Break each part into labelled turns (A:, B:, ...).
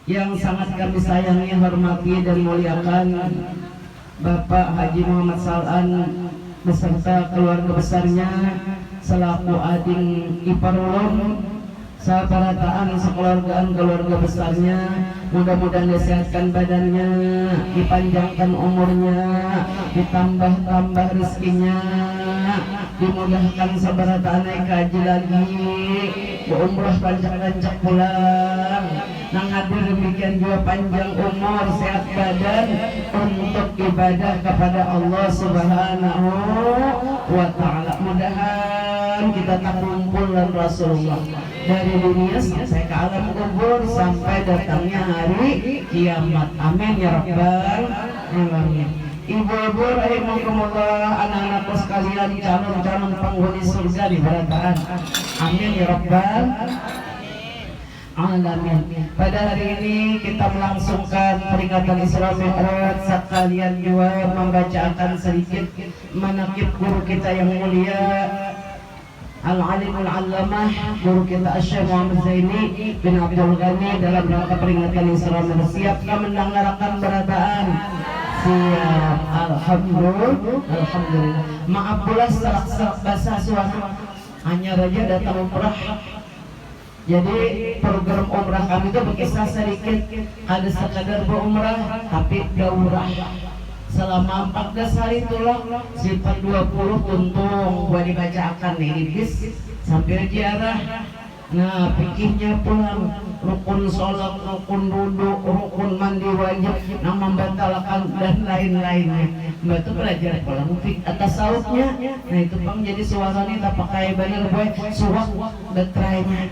A: yang sangat kami sayangi, hormati dan muliakan Bapak Haji Muhammad Sal'an beserta keluarga besarnya selaku ading ipar ulun, sabarataan sekeluargaan keluarga besarnya. Mudah-mudahan disehatkan badannya, dipanjangkan umurnya, ditambah-tambah rezekinya, dimudahkan sabarataan naik haji lagi, berumrah rancak-rancak pulang. Nang hadir demikian juga panjang umur, sehat badan untuk ibadah kepada Allah Subhanahu wa ta'ala. Mudahan kita tak kumpul dan Rasulullah dari dunia sampai ke alam kubur sampai datangnya hari kiamat. Amin ya rabbal alamin. Ibu-ibu rahimakumullah, anak-anakku sekalian, calon-calon penghuni surga di barataan. Amin ya rabbal alamin. Pada hari ini kita melangsungkan peringatan Isra Mi'raj, sekalian juga membacakan sedikit manaqib guru kita yang mulia Al-Alim Al-Allamah, guru kita Syekh Muhammad Zaini bin Abdul Ghani dalam rangka peringatan Isra Mi'raj. Siapkah mendengarkan berataan? Siap. Alhamdulillah. Maaf pula serak-serak basah suara, hanya raja datang umrah. Jadi program umrah kami itu berkisah sedikit, ada sekadar berumrah tapi daurah selama 14 hari itulah sifat 20 tuntung gua dibacakan nih di bis sambil ziarah. Nah pikirnya pulang, rukun sholat, rukun duduk, rukun mandi wajib, yang membatalkan dan lain-lainnya. Mbak itu belajar pulang fik atas sautnya. Nah itu bang jadi suasana tak pakai bener gue suwak betrainya.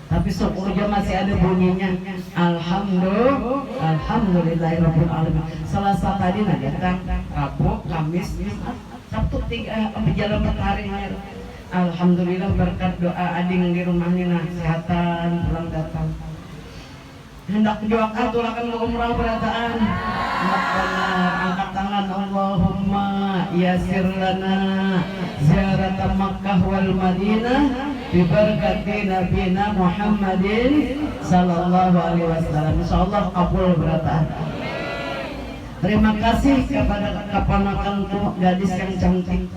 A: Tapi syukurnya masih ada bunyinya. Alhamdulillahirabbil alamin. Selasa tadi datang, Rabu, Kamis, Jumat, Sabtu 3 berjalan 4 hari. Alhamdulillah berkat doa ading di rumahnya kesehatan pulang datang. Hendak doakan tulakan umrah berataan. Angkat tangan, Allahumma yasir lana ziarah Makkah wal Madinah bi barakati nabiyina Muhammadin sallallahu alaihi wasallam. Insyaallah kabul berataan. Terima kasih kepada keponakan gadis yang cantik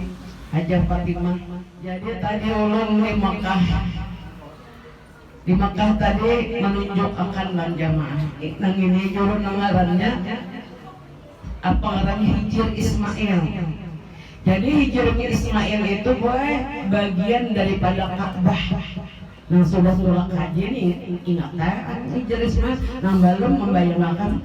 A: Hajah Fatimah. Jadi tadi ulun di Makkah. Di Makkah tadi menunjuk akan lan jamaah. Nang ini jurun ngarannya apa ngarannya Hijr Ismail. Jadi Hijr Ismail itu boy bagian daripada Ka'bah. Nah sudah haji nih ingatan Hijr Ismail nang belum membayangkan.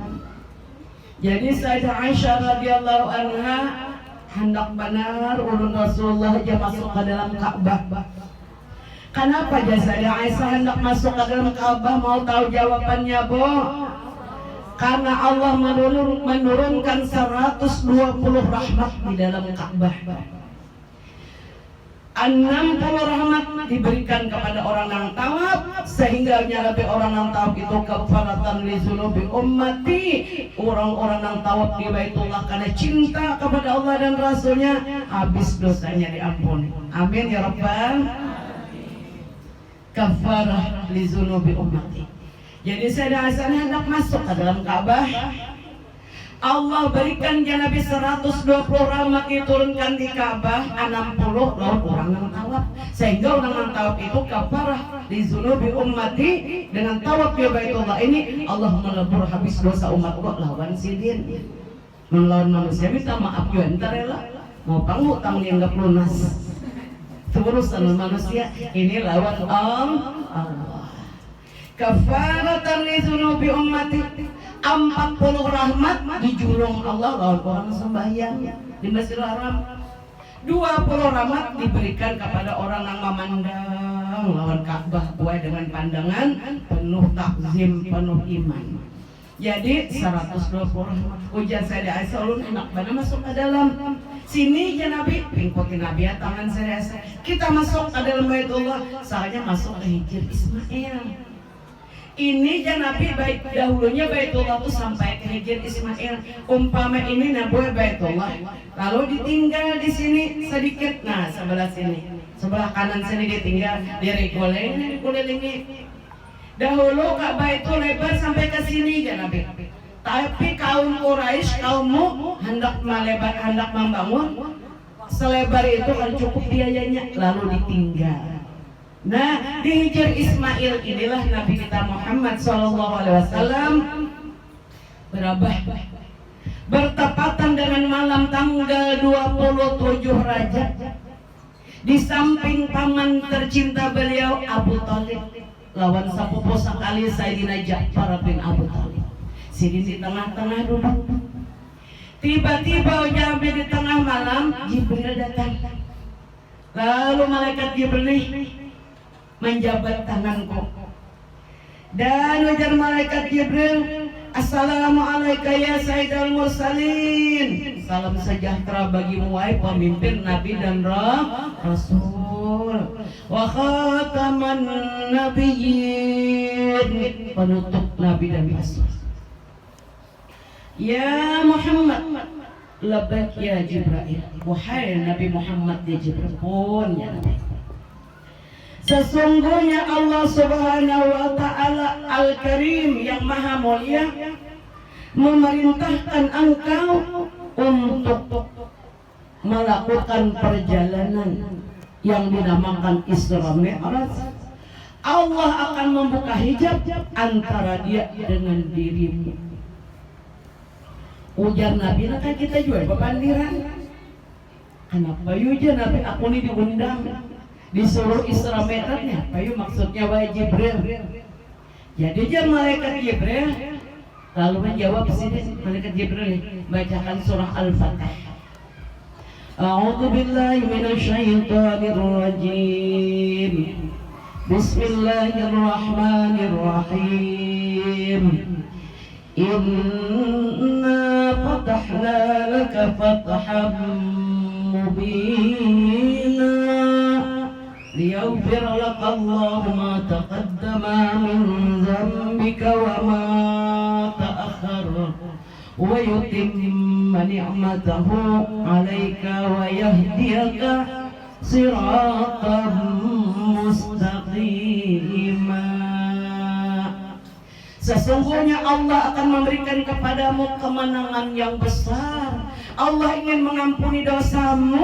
A: Jadi Sayyidah Aisyah radhiyallahu anha hendak benar ulun Rasulullah aja masuk ke dalam Ka'bah. Kenapa Sayyidah Aisyah hendak masuk ke dalam Ka'bah? Mau tahu jawabannya, Bu? Karena Allah menurunkan 120 rahmat di dalam Ka'bah. 60 rahmat diberikan kepada orang yang tawaf, sehingga nyarabi orang yang tawaf itu kafaratan li dzunubi ummati. Orang-orang yang tawaf di Baitullah karena cinta kepada Allah dan Rasulnya, habis dosanya diampuni. Amin ya rabbal kafarah li dzunubi ummati. Jadi Sayyidah Aisyah hendak masuk ke dalam Ka'bah. Allah berikan dia Nabi 120 rahmat diturunkan di Ka'bah, 60 lawan orang yang tawaf. Sehingga orang yang tawaf itu kafarah li dzunubi ummati. Dengan tawaf di Baitullah ini Allah melebur habis dosa umat kok lawan sidin. Melawan manusia minta maaf juga entar rela. Mau panghutang dianggap lunas. Urusan manusia ini lawan Allah. Kafaratan li dzunubi ummati. 40 rahmat dijulung Allah lawan orang sembahyang di Masjidil Haram. 20 rahmat diberikan kepada orang yang memandang lawan Ka'bah buai dengan pandangan penuh takzim, penuh iman. Jadi 120 rahmat. Ujar Sayyidah Aisyah ulun enak banget masuk ke dalam. Sini ya Nabi, pingkutin Nabi ya tangan Sayyidah Aisyah. Kita masuk ke dalam Baitullah, saya masuk ke Hijr Ismail. Ini ya Nabi baik dahulunya Baitullah itu sampai ke Hijr Ismail. Umpama ini nabuh Baitullah, lalu ditinggal di sini sedikit. Nah sebelah sini, sebelah kanan sini ditinggal, dikulilingi. Dahulu Ka'bah itu lebar sampai ke sini. sini kan Nabi. Tapi kaum Quraisy, kaummu hendak membangun selebar itu kan cukup biayanya, lalu ditinggal. Nah, di Hijr Ismail inilah Nabi kita Muhammad SAW bertepatan dengan malam tanggal 27 Rajab. Di samping paman tercinta beliau Abu Thalib lawan sapupu sakali Sayyidina Ja'far bin Abu Thalib. Sini di tengah-tengah duduk. Tiba-tiba Nabi di tengah malam Jibril datang. Lalu malaikat Jibril menjabat tanganku. Dan ujar malaikat Jibril, Assalamualaikum ya Sayyidul Mursalin. Salam sejahtera bagimu wahai pemimpin Nabi dan Rasul. Wa khataman nabiyyin, penutup Nabi dan Rasul. Ya Muhammad, labbaik ya Jibril. Wahai Nabi Muhammad ya Jibril pun ya Nabi. Sesungguhnya Allah Subhanahu wa Ta'ala Al-Karim yang Maha Mulia memerintahkan engkau untuk melakukan perjalanan yang dinamakan Isra Mi'raj. Allah akan membuka hijab antara dia dengan dirimu. Ujar Nabi, nah kan kita juga pepandiran. Kenapa ujar Nabi aku ini diundang disuruh Isra Mi'rajnya? Apa maksudnya wahai Jibril? Jadi dia malaikat Jibril lalu menjawab sini malaikat Jibril bacakan surah Al-Fatihah. A'udzu billahi minasyaitonir rajim. Bismillahirrahmanirrahim. Inna fatahna laka fathan mubina liyaghfir laka Allahu ma taqaddama min dhanbika wa ma ta'akhkhara wa yutimma ni'matahu 'alaika wa yahdiyaka siratan mustaqima. Sesungguhnya Allah akan memberikan kepadamu kemenangan yang besar. Allah ingin mengampuni dosamu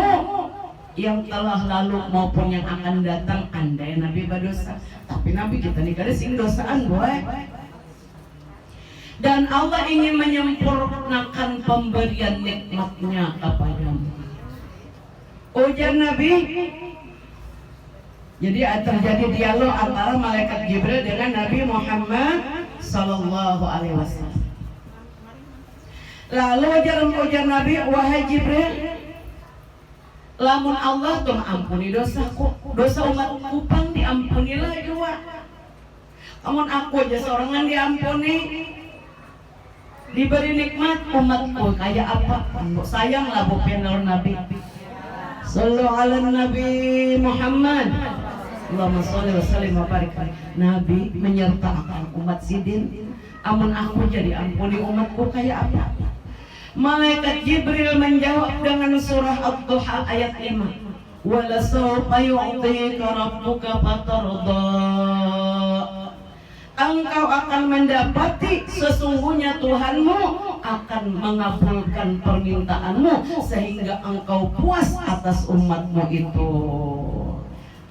A: yang telah lalu maupun yang akan datang. Andai Nabi berdosa, tapi Nabi kita nih kada sing dosaan boy. Dan Allah ingin menyempurnakan pemberian nikmatnya kepadamu. Ujar Nabi. Jadi terjadi dialog antara malaikat Jibril dengan Nabi Muhammad Sallallahu Alaihi Wasallam. Lalu ujar Nabi, wahai Jibril, lamun Allah tuh ampuni dosaku, dosa umatku pang diampunilah jua. Amun aku aja seorangan diampuni, diberi nikmat umatku kayak apa? Sayang lah bu penal Nabi. Sallu ala Nabi Muhammad. Allahumma sholli wa sallim wa barik. Nabi menyertakan umat sidin, amun aku jadi ampuni umatku kayak apa? Malaikat Jibril menjawab dengan surah Ad-Duha ayat 5. Wala sawfa yu'tika rabbuka fatarda. Engkau akan mendapati sesungguhnya Tuhanmu akan mengabulkan permintaanmu sehingga engkau puas atas umatmu itu.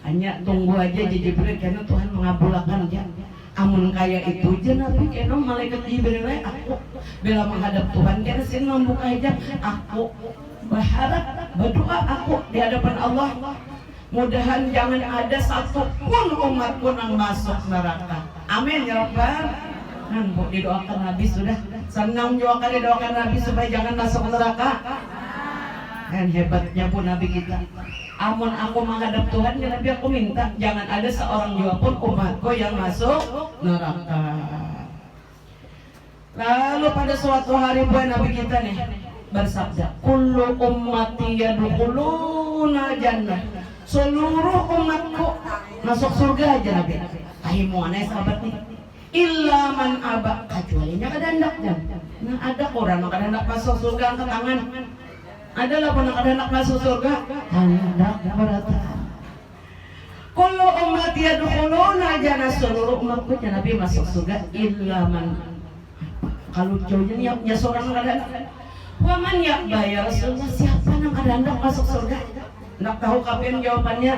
A: Hanya tunggu aja Jibril karena Tuhan mengabulkan dia. Amun kaya itu aja Nabi kena malaikat Jibril aku bila menghadap Tuhan karena sini membuka hijab aku berharap berdoa aku di hadapan Allah mudahan jangan ada satu pun umatku yang masuk neraka. Amin ya Rabbal. Bu didoakan Nabi sudah senang juga kali didoakan Nabi supaya jangan masuk neraka. Dan hebatnya pun Nabi kita. Amun aku menghadap Tuhan ya Nabi aku minta jangan ada seorang juga pun umatku yang masuk neraka. Lalu pada suatu hari buat Nabi kita nih bersabda, kullu ummati yadkhuluna jannah. Seluruh umatku masuk surga aja Nabi. Ahimu aneh sahabat nih. Illa man aba, kecualinya kehendak jangan. Nah ada orang yang kehendak masuk surga angkat tangan. Adalah pernah kehendak masuk surga hendak berata. Kullu ummati yadkhuluna jannah, seluruh umatku Nabi masuk surga illa man Kalau cowoknya nya seorang ada waman ya bayar Rasulullah, siapa yang ada hendak masuk surga? Nak tahu kapan jawabannya?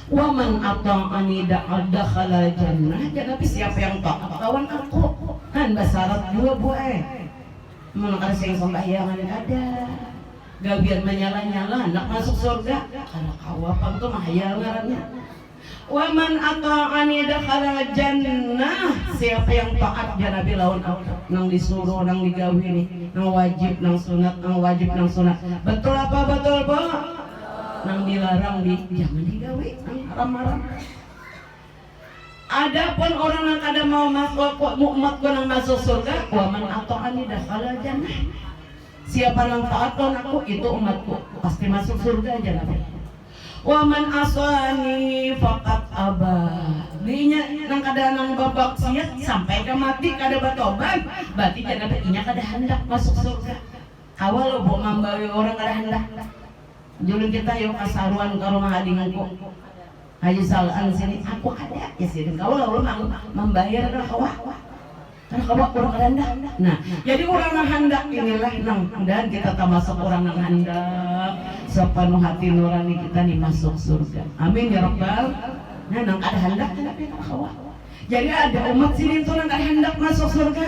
A: Waman ata'ani dakhala jannah. Jadi siapa yang taat kawan aku? Kan basyarat dua buah. Mun kasih pembahyangan ada. Gabian menyala-nyala nak masuk surga. Kalau kawapan tuh mah hayal ngarannya. Waman ata'ani dakhala jannah. Siapa yang taat ya Nabi lawan aku. Nang disuruh, nang digawe nih, nang wajib, nang sunat, nang wajib, nang sunat. Betul apa betul, Pak? Nang dilarang jangan digawe, nang haram-haram. Adapun orang yang kada mau masuk umatku nang masuk surga, waman ata'ani dakhala jannah. Siapa yang taat lawan aku itu umatku, pasti masuk surga aja Nabi. Waman asani faqat abah. Dinya nang kada nang babak siat sampai ke mati kada batobat, berarti jangan inya kada hendak masuk surga. Awal lo bawa mambawi orang kada hendak. Julun kita yuk kasaruan ke rumah adingku. Haji Salan sini aku ada ya sih. Kau lo membayar ke kawah. Karena kawah orang kada hendak. Nah, jadi orang yang hendak inilah nang dan kita termasuk orang yang hendak. Sepenuh hati nurani kita nih masuk surga. Amin ya Rabbal. Nah, nang kada hendak tapi kawah. Jadi ada umat sini tuh nang kada hendak masuk surga.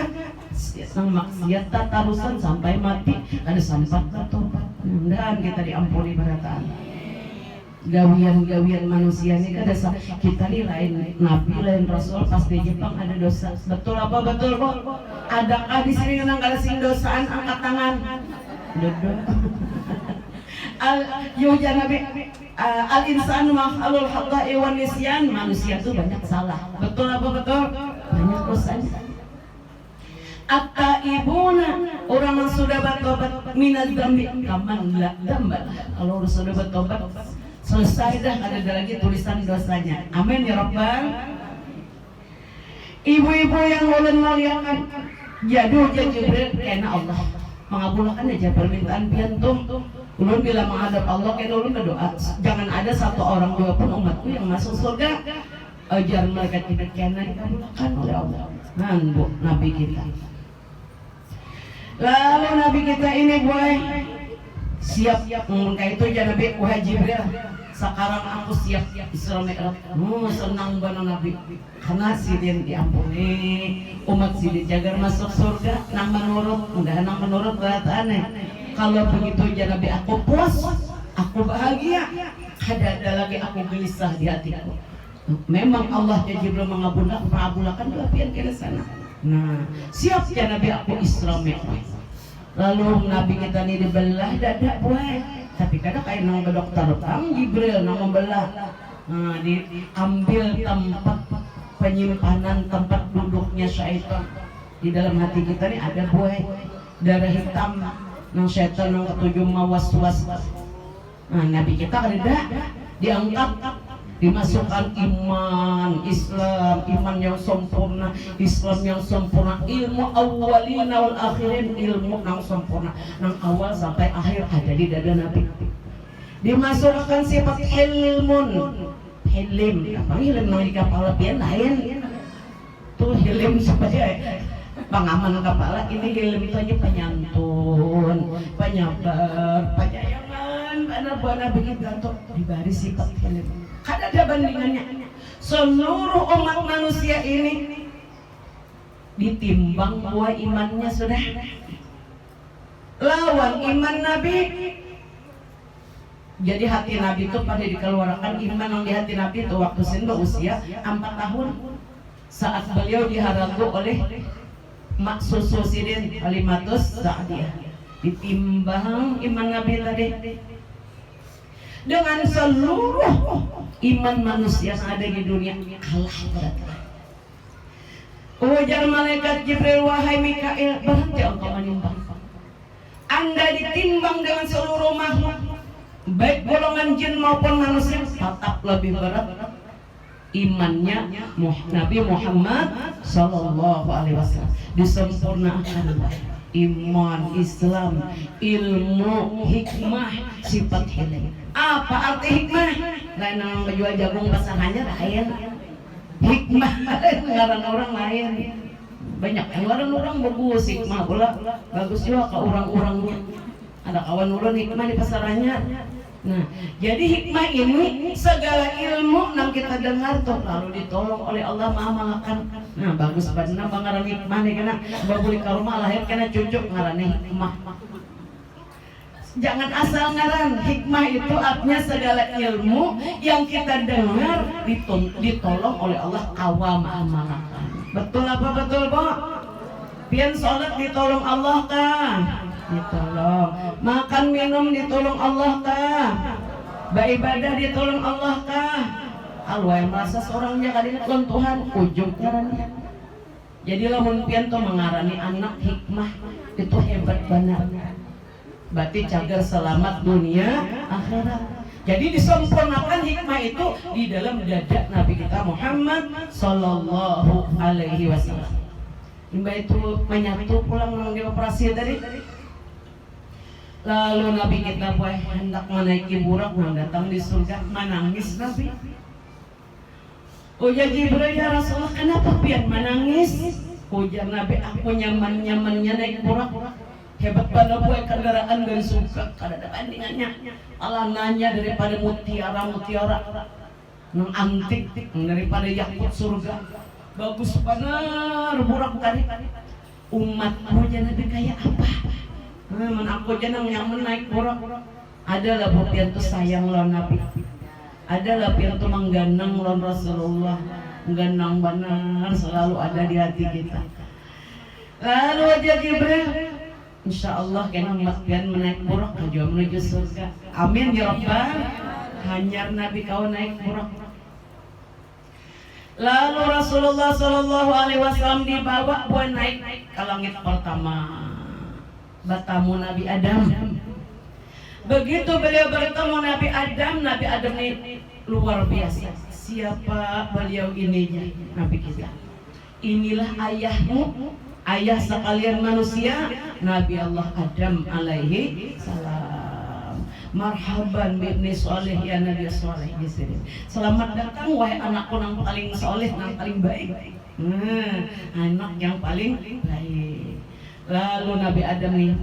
A: Sang maksiat tarusan sampai mati ada sampat bertobat. Dan kita diampuni berataan. Gawian-gawian manusia ini kada kita nih lain nabi lain rasul pas di Jepang ada dosa. Betul apa betul kok? Adakah di sini nang kada sing dosaan angkat tangan? Dodo. Yuja Nabi al-insan makhlul khata'i wan nisyan. Manusia itu banyak salah. Betul apa betul? Banyak dosanya. At-taibuna, orang yang sudah bertobat minaz dzambi kaman la dzamba. Kalau sudah bertobat selesai dah, ada lagi tulisan dosanya. Amin ya Rabbal. Ibu-ibu yang ulun muliakan, jadu Jibril kena Allah mengabulkan aja permintaan piantum. Ulun bila menghadap Allah kena ulun berdoa, jangan ada satu orang dua pun umatku yang masuk surga. Ajar mereka tidak kena dikabulkan oleh Allah. Bu, Nabi kita. Lalu Nabi kita ini boleh siap mengungkap itu ya Nabi wahai Jibril. Sekarang aku siap Isra Mi'raj. Senang banget Nabi. Karena sidin diampuni, umat sidin jagar masuk surga. Nang menurut, enggak nang menurut berataannya. Kalau begitu ya Nabi aku puas, aku bahagia. Ada lagi aku gelisah di hatiku. Memang Allah ya Jibril mengabulkan doa-pian ke sana. Nah, siap ya Nabi aku Isra Mi'raj. Lalu Nabi kita ini dibelah dada buah. Tapi kadang kayak nang dokter Kang Jibril nang membelah. Nah, diambil tempat penyimpanan tempat duduknya syaitan. Di dalam hati kita ini ada buah darah hitam nang syaitan nang ketujuh mawas-was. Nah, Nabi kita kada diangkat, dimasukkan iman Islam, iman yang sempurna, Islam yang sempurna, ilmu awalina wal akhirin, ilmu yang sempurna nang awal sampai akhir ada di dada Nabi. Dimasukkan sifat hilmun, hilim, apa hilim nang di kepala pian lain tuh hilim supaya pengaman kepala. Ini hilim itu aja penyantun, penyabar, penyayangan, benar-benar begitu untuk diberi sifat hilim. Kada ada bandingannya. Seluruh umat manusia ini ditimbang buah imannya sudah lawan iman Nabi. Jadi hati Nabi itu pada dikeluarkan iman yang di hati Nabi itu waktu sinba usia 4 tahun saat beliau diharagu oleh Mak Susu Sidin Halimatus Sa'diyah. Ditimbang iman Nabi tadi dengan seluruh iman manusia yang ada di dunia, kalah berat. Ujar malaikat Jibril, wahai Mikail, berhenti engkau menimbang. Anda ditimbang dengan seluruh makhluk, baik golongan jin maupun manusia, tetap lebih berat imannya Nabi Muhammad Sallallahu Alaihi Wasallam. Disempurnakan iman, Islam, ilmu, hikmah, sifat hilim. Apa arti hikmah? Lain yang menjual jagung pasangannya lain. Hikmah ngaran orang lain. banyak yang orang bagus hikmah pula bagus juga ke orang-orangnya. Ada kawan ulun hikmah di pasarannya. Nah, jadi hikmah ini segala ilmu yang kita dengar tuh lalu ditolong oleh Allah mengamalkan. Nah, bagus banget ngaran hikmah nih karena babuli ka rumah lahir kena cucuk ngaran hikmah. Jangan asal ngaran. Hikmah itu artinya segala ilmu yang kita dengar ditolong oleh Allah kawam amalkan. Betul apa betul, Bu? Pian salat ditolong Allah kah? Ditolong. Makan minum ditolong Allah kah? Beribadah ditolong Allah kah? Alway merasa seorangnya kadang lawan Tuhan ujung ngarannya. Jadi lamun pian tuh mengarani anak hikmah itu hebat benar. Berarti cagar selamat dunia akhirat. Jadi disempurnakan hikmah itu di dalam dada Nabi kita Muhammad Sallallahu Alaihi Wasallam. Mbak itu menyatu pulang di operasi tadi. Lalu Nabi kita hendak menaiki burak datang di surga menangis Nabi. Ujar Jibril, ya Rasulullah, kenapa pian menangis? Ujar Nabi, aku nyaman-nyamannya naik burak. Hebat pada buat kendaraan dari surga, kada ada bandingannya. Allah nanya daripada mutiara nang antik daripada yakut surga. Bagus benar burak tadi. Umatmu jangan Nabi kayak apa? Aku jangan nyaman naik burak. Adalah pian tu sayang lawan Nabi. Adalah pian tu mengganang lawan Rasulullah. Mengganang benar selalu ada di hati kita. Lalu aja Jibril, insya Allah kena pian menaik burak menuju surga. Amin ya Rabbal. Hanyar Nabi kau naik burak. Lalu Rasulullah Sallallahu Alaihi Wasallam dibawa buat naik ke langit pertama. Bertemu Nabi Adam. Begitu beliau bertemu Nabi Adam ini luar biasa. Siapa beliau ininya? Nabi kita. Inilah ayahmu, ayah sekalian manusia, Nabi Allah Adam alaihi salam. Marhaban bibni soleh ya Nabi soleh di sini. Selamat datang wahai anakku yang paling soleh, yang paling baik. Anak yang paling baik. Lalu Nabi Adam nih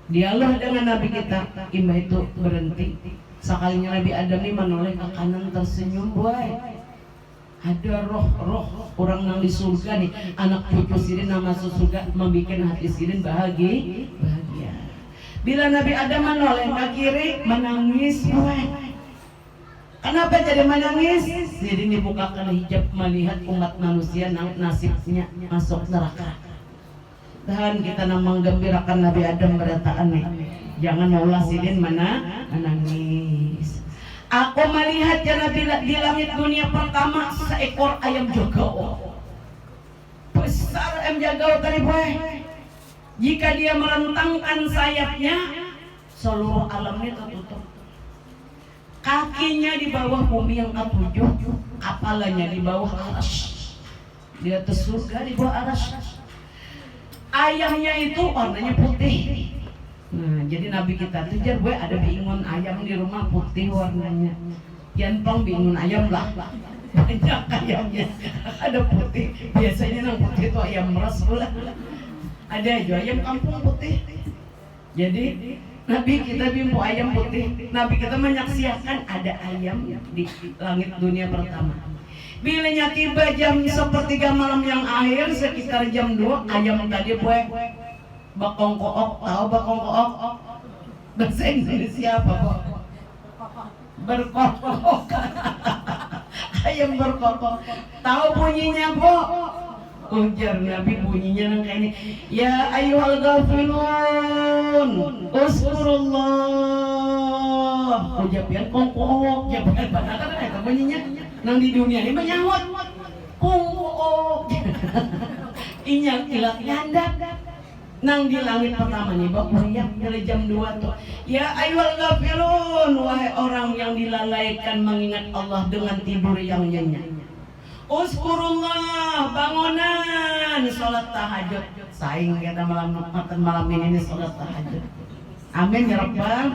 A: dialog dengan Nabi kita, imah itu berhenti. Sekalinya Nabi Adam ini menoleh ke kanan tersenyum, boy. Ada roh orang yang di surga nih, anak cucu sirin nama surga membuat hati sirin bahagia. Bila Nabi Adam menoleh ke kiri, menangis, boy. Kenapa jadi menangis? Jadi dibukakan hijab melihat umat manusia nasibnya masuk neraka. Dan kita menggembirakan Nabi Adam berataan nih, jangan maulah sidin menangis. Aku melihat ya Nabi di langit dunia pertama seekor ayam jagau. Besar ayam jagau tadi boy. Jika dia merentangkan sayapnya, seluruh alamnya tertutup. Kakinya di bawah bumi yang ketujuh, kepalanya di bawah aras. Di atas surga di bawah aras. Ayamnya itu warnanya putih. Nah, jadi Nabi kita tuh jar gue ada bingung ayam di rumah putih warnanya. Yang pang bingung ayam lah. Banyak ayamnya ada putih. Biasanya yang putih itu ayam meras pula. Ada aja ayam kampung putih. Jadi Nabi kita bimbo ayam putih. Nabi kita menyaksikan ada ayam di langit dunia pertama. Bilanya tiba jam 1/3 malam yang akhir sekitar jam 2 ayam tadi buat bakong kook. Tahu bakong kook? Bahasa Indonesia apa, Bu? Berkokok. Ayam berkokok. Tahu bunyinya, Bu? Ujar Nabi bunyinya nang kayak ini. Ya ayyuhal ghafilun, uskurullah. Ujapian kongkok, japian banget kan bunyinya. Nang di dunia ini menyahut kongkok. Inyak ilat nyandak. Nang di langit pertama nih, Bapak yang dari jam 2 tuh. Ya ayyuhal ghafilun, wahai orang yang dilalaikan mengingat Allah dengan tidur yang nyenyak. Uskurullah, bangunan salat tahajud. Saing kita malam ini salat tahajud. Amin ya Rabbal.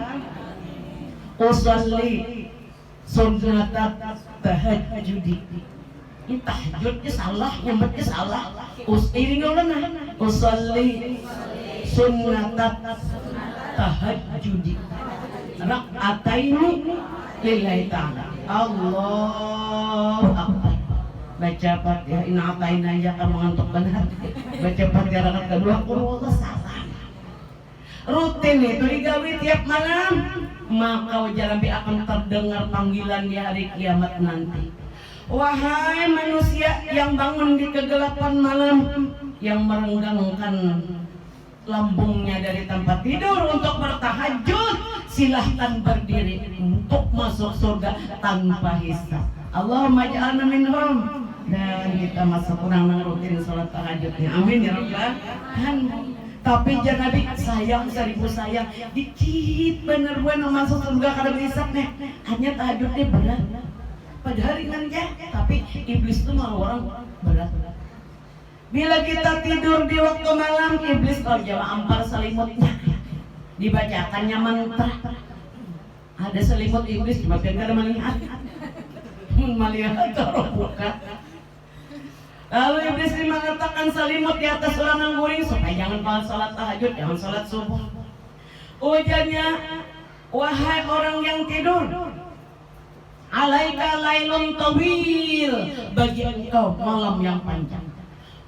A: Usolli sunnatat tahajudi. Ini tahajudnya salah, nyebutnya salah. Iring ulun usolli sunnatat tahajjudi rak'ataini lillahi ta'ala. Allahu akbar. Baca Fatihah inna ataina ya kamu ngantuk benar. Baca Fatihah rakaat kedua qul huwallahu salam. Rutin itu digawe tiap malam, maka wajar akan terdengar panggilan di hari kiamat nanti. Wahai manusia yang bangun di kegelapan malam, yang merenggangkan lambungnya dari tempat tidur untuk bertahajud, silahkan berdiri untuk masuk surga tanpa hisab. Allahumma ja'alna minhum. Dan kita masuk orang rutin salat tahajudnya. Amin ya rabbal alamin. Tapi jangan Nabi sayang 1000 sayang dikit bener bener masuk surga kada hisab nih. Hanya tahajudnya berat. Padahal ringan ya, tapi iblis itu malah orang berat. Bila kita tidur di waktu malam, iblis kalau jawa ampar selimutnya dibacakannya mantra. Ada selimut iblis, cuma kan kada melihat. Melihat kalau buka. Lalu iblis mengatakan selimut di atas orang yang guring supaya jangan salat tahajud, jangan salat subuh. Ujarnya, wahai orang yang tidur, alaika lailun tawil, bagi engkau malam yang panjang.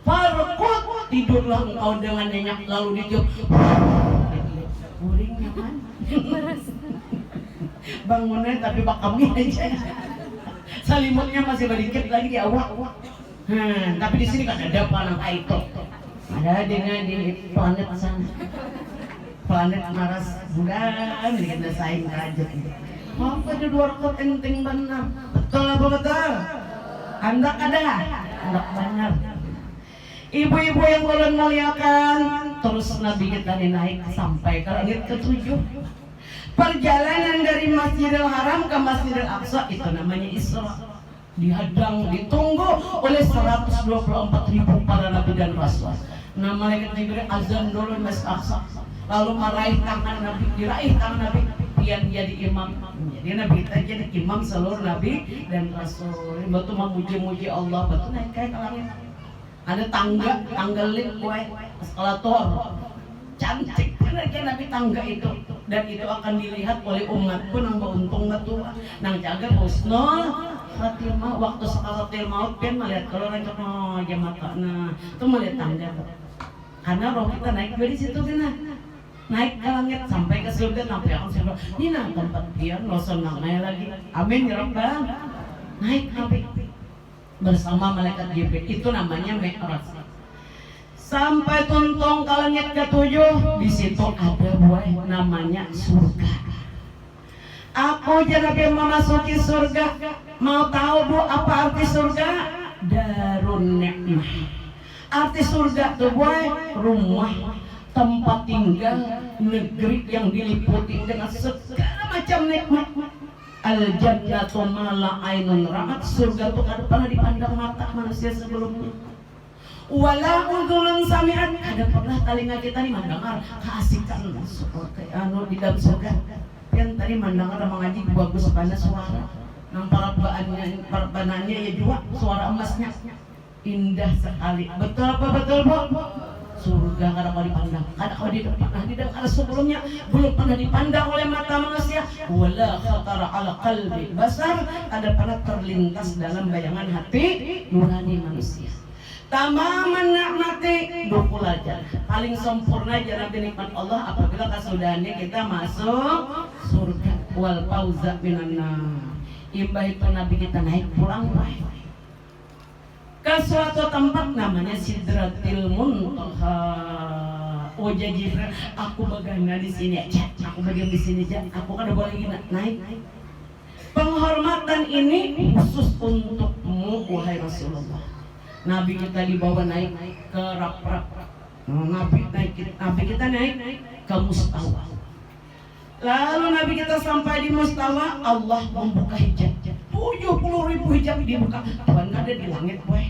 A: Farqut, tidurlah engkau dengan nyenyak lalu dijawab. Guring nyaman. Bangunnya tapi bakami aja. Selimutnya masih sedikit lagi di awak. Tapi di sini kan ada panang itu. Ada dengan di planet sana. Planet Mars bukan kita saing rajut. Apa ada 2 rakaat penting benar. Betul apa betul? Hendak ada? Hendak benar. Ibu-ibu yang ulun muliakan, terus Nabi kita naik sampai ke langit ke-7. Perjalanan dari Masjidil Haram ke Masjidil Aqsa itu namanya Isra. Dihadang, ditunggu oleh 124.000 para nabi dan rasul. Nah, malaikat Jibril azan dulu di Masjid Aqsa. Lalu meraih tangan Nabi, diraih tangan Nabi, pian jadi imam. Jadi Nabi kita jadi imam seluruh nabi dan rasul. Betul memuji-muji Allah, betul naik ke langit. Ada tangga lift gue, eskalator. Cantik benar kan Nabi tangga itu, dan itu akan dilihat oleh umatku nang beruntung betul nang jaga husnul khatimah. Waktu sakaratul maut kan melihat kalau orang aja mata itu melihat tangga tuh. Karena roh kita naik dari situ kan, naik ke langit sampai ke surga, sampai akan surga. Ini nah tempat dia noson namanya lagi. Amin ya rabbal. Naik Nabi bersama malaikat Jibril, itu namanya Mi'raj. Sampai tuntung ke langit ke-7, di situ ada buah namanya surga. Aku jadi memasuki surga. Mau tahu Bu apa arti surga? Darun Ni'mah. Arti surga itu buah rumah, tempat tinggal, negeri yang diliputi dengan segala macam nikmat. Al-jannatu ma la ainun ra'at. Surga itu kada pernah dipandang mata manusia sebelumnya. Wala udhunun sami'at, ada pernah telinga kita nih mendengar keasikan di dalam surga. Yang tadi mendengar mengaji bagus banget suara. Nang perbanannya ya juga suara emasnya indah sekali. Betul apa betul Bu? Surga kada mau dipandang, kada pernah didengar sebelumnya, belum pernah dipandang oleh mata manusia. Wala khatara ala qalbi basar, ada pernah terlintas dalam bayangan hati nurani manusia. Tamaman nikmati dukul aja, paling sempurna jalan nikmat Allah apabila kesudahannya kita masuk surga. Wal fauza minan nar, imbah itu Nabi kita naik pulang ke suatu tempat namanya Sidratil Muntaha. Oh Jibril, aku bagaimana di sini aja, aku bagian di sini aja, aku kan boleh naik. Penghormatan ini khusus untukmu wahai Rasulullah. Nabi kita dibawa naik ke rak-rak. Nabi kita naik ke Mustawa. Lalu Nabi kita sampai di Mustawa, Allah membuka hijab. 70.000 hijab dibuka. Tuhan ada di langit, boy.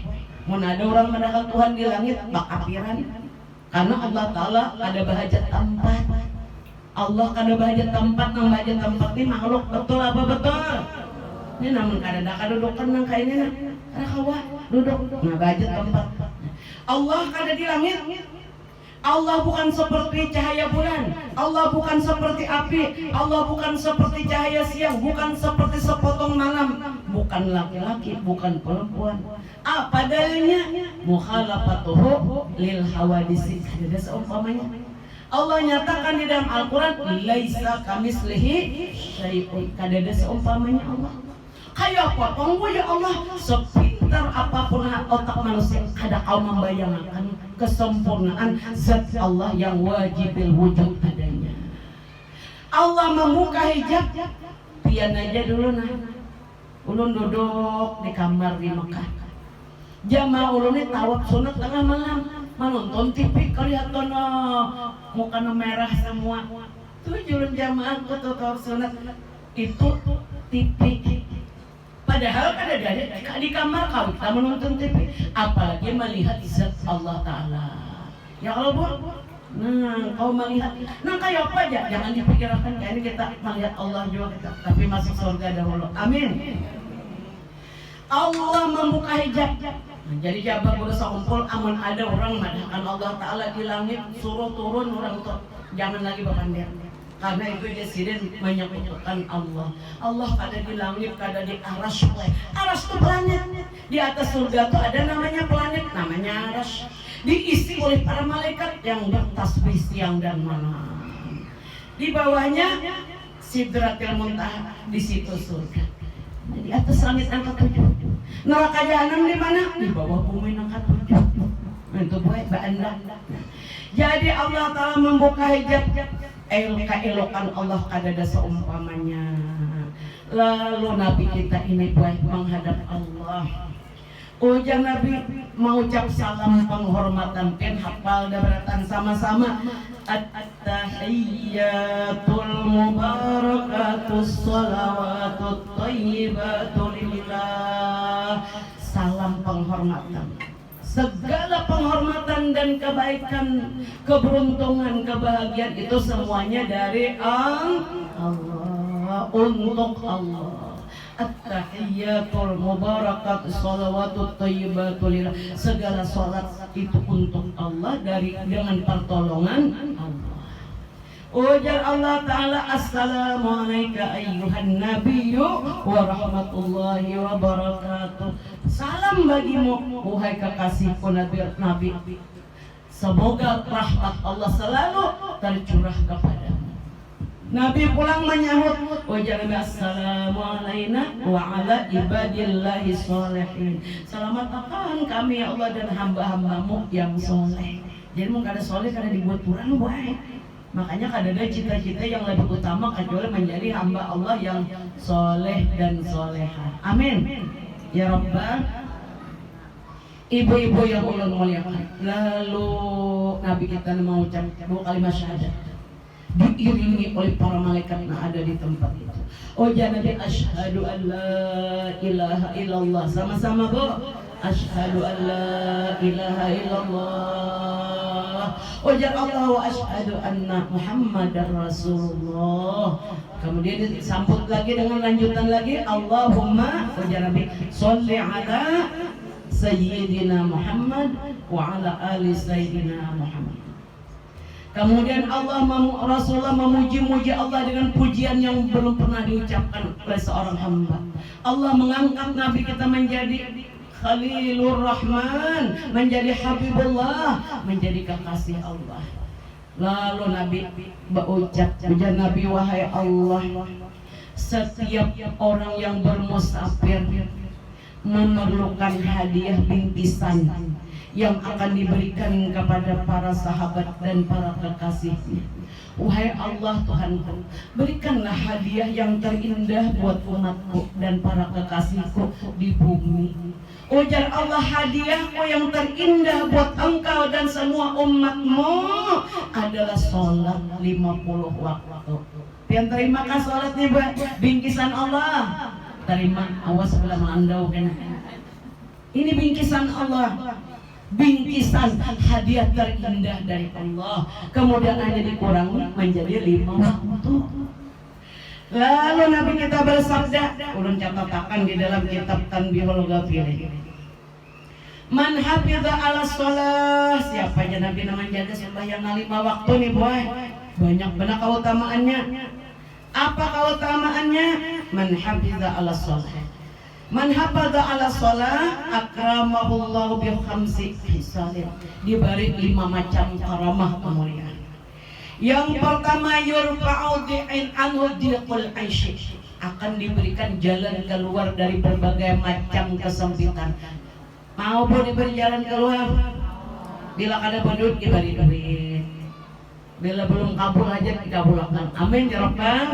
A: Mau ada orang mendapat Tuhan di langit, bakapiran. Karena Allah Ta'ala ada bahajat tempat. Allah ada bahajat tempat, nang bahajat tempat ini makhluk betul apa betul? Ini namun kada duduk tenang kayak ini, kada kawa duduk. Nah bahajat tempat. Allah kada di langit. Allah bukan seperti cahaya bulan, Allah bukan seperti api, Allah bukan seperti cahaya siang, bukan seperti sepotong malam, bukan laki-laki, bukan perempuan. Apa dalilnya? Mukhalafatuhu lil hawadisi. Ada seumpamanya. Allah nyatakan di dalam Al-Quran, laisa kamislihi syai'un. Kada seumpamanya Allah. Kayak apa? Tunggu ya Allah, sepintar apapun otak manusia, kada kau membayangkan kesempurnaan zat Allah yang wajibil wujud adanya. Allah membuka hijab, pian aja dulu nah. Ulun duduk di kamar di Mekah. Jamaah ulun ini tawaf sunat tengah malam, menonton TV, kalihat kono mukanya merah semua. Tuh julun jamaah tuh tawaf sunat itu TV. Padahal kan ada di kamar kau kita menonton TV, apalagi melihat zat Allah Ta'ala. Ya Allah Bu, nah kau melihat, nah kayak apa aja, jangan dipikirkan kayak ini kita melihat Allah juga kita, tapi masuk surga dahulu. Amin. Allah membuka hijab. Nah, jadi jabat berusaha kumpul, amun ada orang madahkan Allah Ta'ala di langit, suruh turun orang tuh, jangan lagi berpandir. Karena itu presiden menyebutkan Allah. Allah ada di langit, ada di aras. Aras itu planet. Di atas surga itu ada namanya planet, namanya aras. Diisi oleh para malaikat yang bertasbih siang dan malam. Di bawahnya Sidratil Muntaha, di situ surga. Di atas langit angka 7. Neraka jahanam di mana? Di bawah bumi angka 7. Itu buat Anda. Jadi Allah Ta'ala membuka hijab. Keelokan Allah kadada seumpamanya. Lalu Nabi kita ini baik menghadap Allah. Ujar Nabi mengucap salam penghormatan, kan hafal dabratan sama-sama. At-tahiyyatul mubarakatus salawatut thayyibatul lillah. Salam penghormatan, segala penghormatan dan kebaikan, keberuntungan, kebahagiaan itu semuanya dari Allah, untuk Allah. At-tahiyyatul mubarakat sholawatut thayyibatul lillah. Segala salat itu untuk Allah dengan pertolongan Allah. Ujar Allah Ta'ala, assalamualaikum ayyuhan nabiyyu wa rahmatullahi wa barakatuh. Salam bagimu, wahai kekasihku Nabi. Semoga rahmat Allah selalu tercurah kepadamu. Nabi pulang menyahut, ujar Nabi, assalamualaikum wa ala ibadillahi sholihin. Selamat akan kami ya Allah dan hamba-hambamu yang soleh. Jadi mau kada soleh kada dibuat kurang baik. Makanya kadang-kadang cita-cita yang lebih utama kecuali menjadi hamba Allah yang soleh dan soleha. Amin. Ya Rabbal. Ibu-ibu yang ulun muliakan. Lalu Nabi kita mengucap 2 kalimat syahadat, diiringi oleh para malaikat yang ada di tempat itu. Oh jangan Nabi, asyhadu an la ilaha illallah. Sama-sama Bu. Asyhadu an la ilaha illallah. Ujar Allah wa asyhadu anna Muhammadar Rasulullah. Kemudian disambut lagi dengan lanjutan lagi, Allahumma, ujar Nabi, sholli ala Sayyidina Muhammad wa ala ali Sayyidina Muhammad. Kemudian Rasulullah memuji-muji Allah dengan pujian yang belum pernah diucapkan oleh seorang hamba. Allah mengangkat Nabi kita menjadi Khalilur Rahman, menjadi Habibullah, menjadi kekasih Allah. Lalu Nabi berucap, ujar Nabi, wahai Allah, setiap orang yang bermusafir memerlukan hadiah bingkisan yang akan diberikan kepada para sahabat dan para kekasihnya. Wahai Allah Tuhanku, berikanlah hadiah yang terindah buat umatku dan para kekasihku di bumi. Ujar Allah, hadiahku yang terindah buat engkau dan semua umatmu adalah sholat 50 waktu. Yang terima kasih sholatnya buat bingkisan Allah. Terima, awas sebelah mengandau kena. Ini bingkisan Allah, bingkisan hadiah terindah dari Allah. Kemudian hanya dikurangi menjadi 5 waktu. Lalu Nabi kita bersabda, ulun catatakan di dalam kitab Tanbihul Ghafilin, Man hafidha ala sholah, siapa aja Nabi nama jaga sembahyang 5 waktu nih boy. Banyak benar keutamaannya. Apa keutamaannya? Man hafidha ala sholah. Man hafadha ala sholah akramahullahu bi khamsi hisalin. Diberi 5 macam karamah kemuliaan. Yang pertama yurfa'u di'in anhu diqul aisyih, akan diberikan jalan keluar dari berbagai macam kesempitan. Mau pun diberi jalan keluar. Bila kada penduduk diberi duit. Bila belum kabul aja dikabulkan. Amin ya rabbal.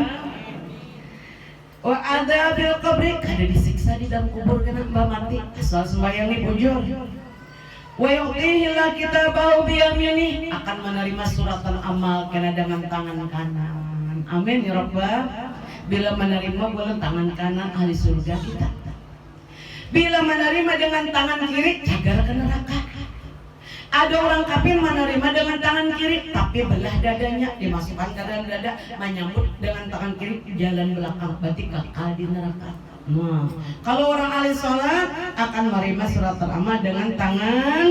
A: Wa adzabil qabri, kada disiksa di dalam kubur kena mbak mati asal sembahyang ni bujur. Wa yu'tihi la kitabahu bi yamini, akan menerima suratan amal kena dengan tangan kanan. Amin ya rabbal. Bila menerima boleh tangan kanan ahli surga kita. Bila menerima dengan tangan kiri, jaga ke neraka. Ada orang kafir menerima dengan tangan kiri, tapi belah dadanya, dimasukkan ke dalam dada, menyambut dengan tangan kiri, jalan belakang, berarti kekal di neraka. Nah, kalau orang ahli sholat akan menerima surat al-amal dengan tangan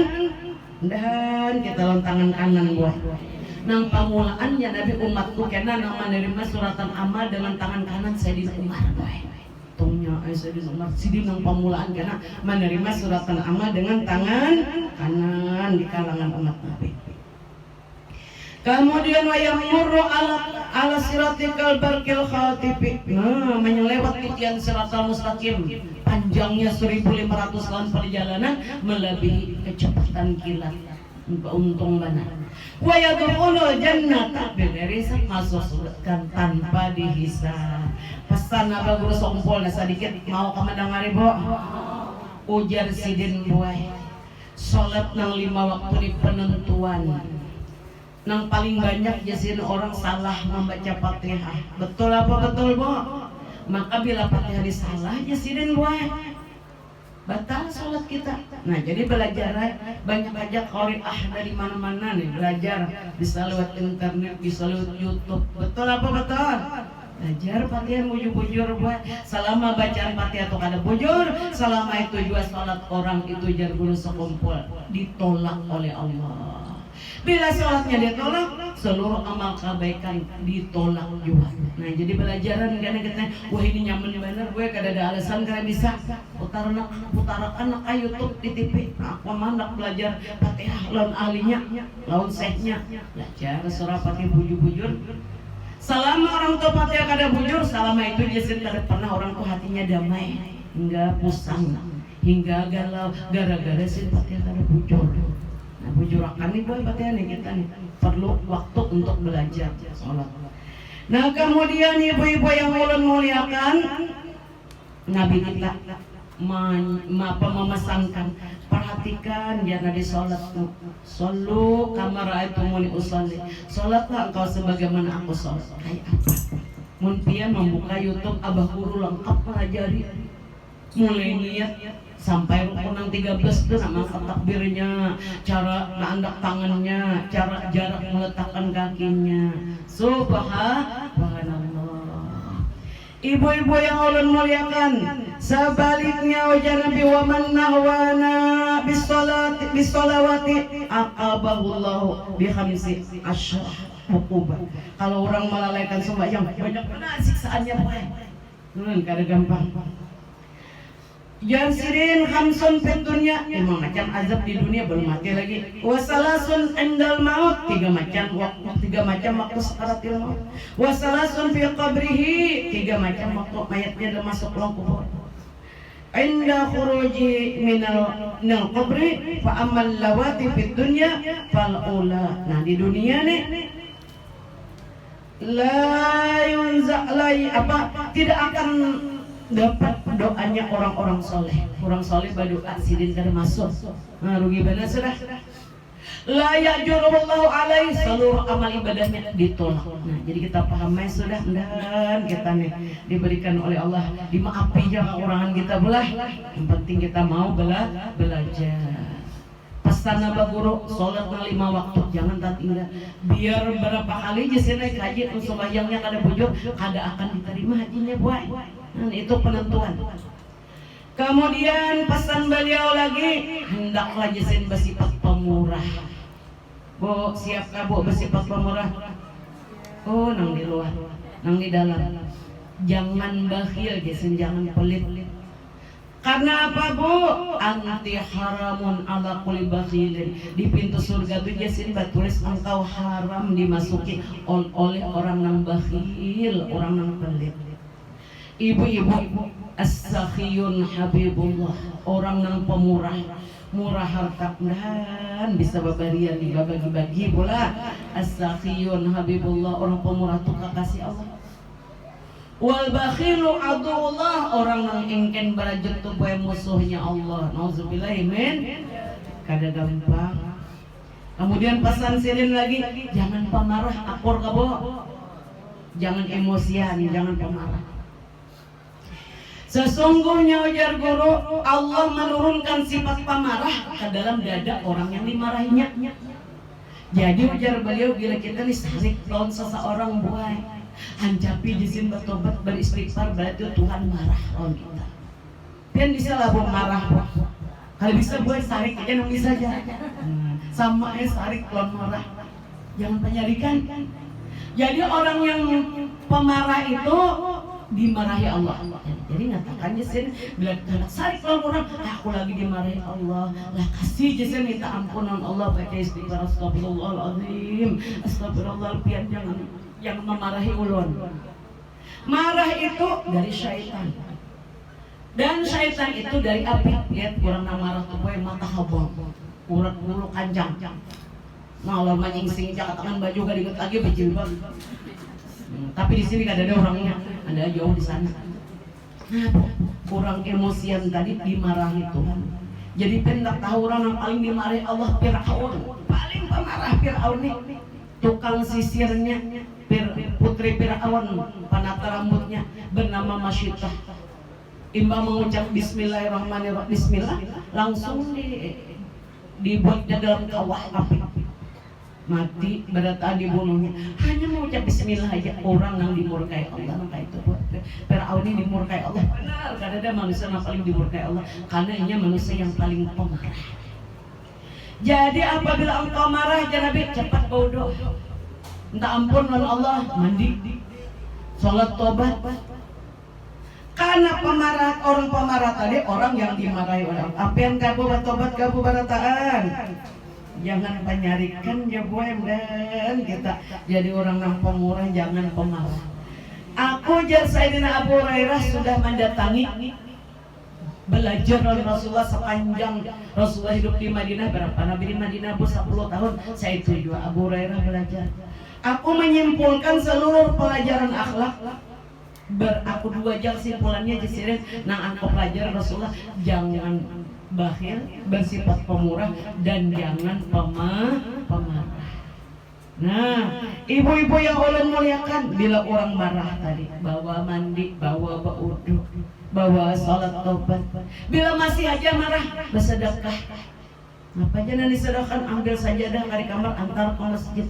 A: dan kita lawan tangan kanan buah. Nang pamulaannya Nabi umatku kena nang menerima surat al-amal dengan tangan kanan Sayyidina Umar buah. Tungnya Sayyidina Umar sidin nang pamulaan kena menerima surat al-amal dengan tangan kanan di kalangan umat Nabi. Kemudian wayamurru ala siratikal barkil khatifi. Nah, menyelewat titian siratal mustaqim. Panjangnya 1500 tahun perjalanan melebihi kecepatan kilat. Untung benar. Wa yadkhulul jannata bighairi hisab, masuk surga tanpa dihisab. Pesan apa guru sompol sedikit mau kamandangari bo. Ujar sidin buai. Salat nang 5 waktu di penentuan. Nang paling banyak jasin orang salah membaca Fatihah. Betul apa betul bo? Maka bila Fatihah disalah jasin buai, batal sholat kita. Nah jadi belajar banyak aja qari'ah dari mana-mana nih, belajar bisa lewat internet, bisa lewat YouTube. Betul apa betul? Belajar Fatihah bujur-bujur buat. Selama bacaan Fatihah itu kada bujur, selama itu juga sholat orang itu jar guru sekumpul ditolak oleh Allah. Bila sholatnya ditolak, seluruh amal kebaikan ditolak juga. Nah jadi pelajaran karena kita, wah ini nyaman bener gue kada ada alasan karena bisa putarakan nak YouTube di TV. Nah, aku mandak belajar Fatihah lawan ahlinya, lawan syekhnya, belajar surah Fatihah bujur-bujur. Selama orang tua Fatihah kada bujur, selama itu jasin kada pernah orang tua hatinya damai, hingga pusing, hingga galau gara-gara sin Fatihah kada bujur. Nah, bujurakan nih boy Fatihah nih kita nih perlu waktu untuk belajar sholat. Nah kemudian ibu-ibu yang ulun muliakan, Nabi kita memesankan, perhatikan dia Nabi sholat tuh, solu kamar itu muni usolli, sholatlah engkau sebagaimana aku sholat. Kayak apa? Munpian membuka YouTube Abah Guru lengkap pelajari, mulai niat sampai rukun yang 13 itu nama takbirnya, cara nandak tangannya, cara jarak meletakkan kakinya. Subhanallah. Ibu-ibu yang ulun muliakan, sebaliknya ujar Nabi wa man nahwana bisolawati aqabahullahu bi khamsi asyara uqubah. Kalau orang melalaikan sembahyang banyak benar siksaannya boy. Kada gampang. Jansirin khamsun fid dunya, 5 macam azab di dunia belum mati lagi. Wasalasun indal maut, 3 macam waktu sakaratil maut. Wasalasun fi qabrihi, 3 macam waktu mayatnya dah masuk dalam kubur. Inda khuruji minal qabri fa amal lawati fid dunya fal ula. Nah di dunia nih la yunza tidak akan dapat doanya orang-orang soleh. Orang soleh berdoa sidin kada masuk. Nah, rugi benar sudah. La yajurullahu alaihi, seluruh amal ibadahnya ditolak. Nah, jadi kita paham sudah dan kita nih diberikan oleh Allah dimaafi jangan kurangan kita belah. Yang penting kita mau belajar. Pesan Abah Guru, sholat 5 waktu jangan tak tinggal. Biar berapa kali aja naik haji sembahyangnya kada bujur, kada akan diterima hajinya buat. Nah, itu penentuan. Kemudian pesan beliau lagi, hendaklah jasin bersifat pemurah. Bu, siapkah bu bersifat pemurah? Oh, nang di luar, nang di dalam. Jangan bakhil jasin, jangan pelit. Karena apa bu? Anti haramun ala kulli bakhilin. Di pintu surga tuh jasin batulis engkau haram dimasuki oleh orang yang bakhil, orang yang pelit. Ibu-ibu, as-sakhiyun habibullah, orang yang pemurah, murah harta dan bisa babarian dibagi-bagi pula. As-sakhiyun habibullah, orang pemurah tuh kekasih Allah. Wal bakhilu aduullah, orang yang ingin berajut tuh musuhnya Allah. Nauzubillahi min, kada gampang. Kemudian pesan silin lagi, jangan pemarah, akur kabo, jangan emosian, jangan pemarah. Sesungguhnya ujar guru, Allah menurunkan sifat pemarah ke dalam dada orang yang dimarahinya. Jadi ujar beliau, bila kita nih sarik lawan seseorang buai, hancapi jisim bertobat beristighfar, berarti Tuhan marah lawan kita. Dan bisa lah buat marah, kalau bisa buai sarik aja nanti saja. Sama sarik lawan marah, jangan penyarikan. Jadi orang yang pemarah itu dimarahi Allah. Jadi ngatakan jasin bila anak sarik lawan orang, aku lagi dimarahi Allah, lah kasih jasin minta ampunan Allah, baca istighfar, astagfirullahaladzim, astagfirullah, pian jangan memarahi ulun. Marah itu dari syaitan, dan syaitan itu dari api. Lihat orang yang marah tuh boy mata habang, urat bulu kanjang, malah menyingsing katakan baju gak diget lagi berjilbab. Tapi di sini gak ada orangnya, ada jauh di sana. Kurang emosian tadi dimarahi Tuhan. Jadi pendak tahu orang yang paling dimarahi Allah Fir'aun, paling pemarah Fir'aun nih. Tukang sisirnya putri Fir'aun, penata rambutnya bernama Masyitah. Imam mengucap Bismillahirrahmanirrahim, Bismillah, langsung dibuatnya dalam kawah api. Mati berata dibunuhnya, hanya mengucap bismillah aja orang yang dimurkai Allah. Maka itu Fir'aun ini dimurkai Allah benar, karena ada manusia yang paling dimurkai Allah, karena ini manusia yang paling pemarah. Jadi apabila engkau marah jangan cepat bodoh, minta ampun oleh Allah, mandi, sholat tobat. Karena pemarah, orang pemarah tadi orang yang dimarahi oleh Allah. Apa yang kamu bertobat kamu berataan? Jangan penyarikan ya boem, dan kita jadi orang yang pemurah, jangan pemarah. Aku jar Sayyidina Abu Hurairah sudah mendatangi belajar oleh Rasulullah sepanjang Rasulullah hidup di Madinah. Berapa Nabi di Madinah 10 tahun, saya itu juga Abu Hurairah belajar. Aku menyimpulkan seluruh pelajaran akhlak. Aku 2 jam simpulannya jesirin nang aku pelajaran Rasulullah, jangan bakhil, bersifat pemurah, dan jangan pemarah. Nah, ibu-ibu yang ulun muliakan, bila orang marah tadi, bawa mandi, bawa berwudu, bawa salat taubat. Bila masih aja marah, bersedekah. Apa aja nanti sedekah, ambil sajadah dari kamar, antar ke masjid.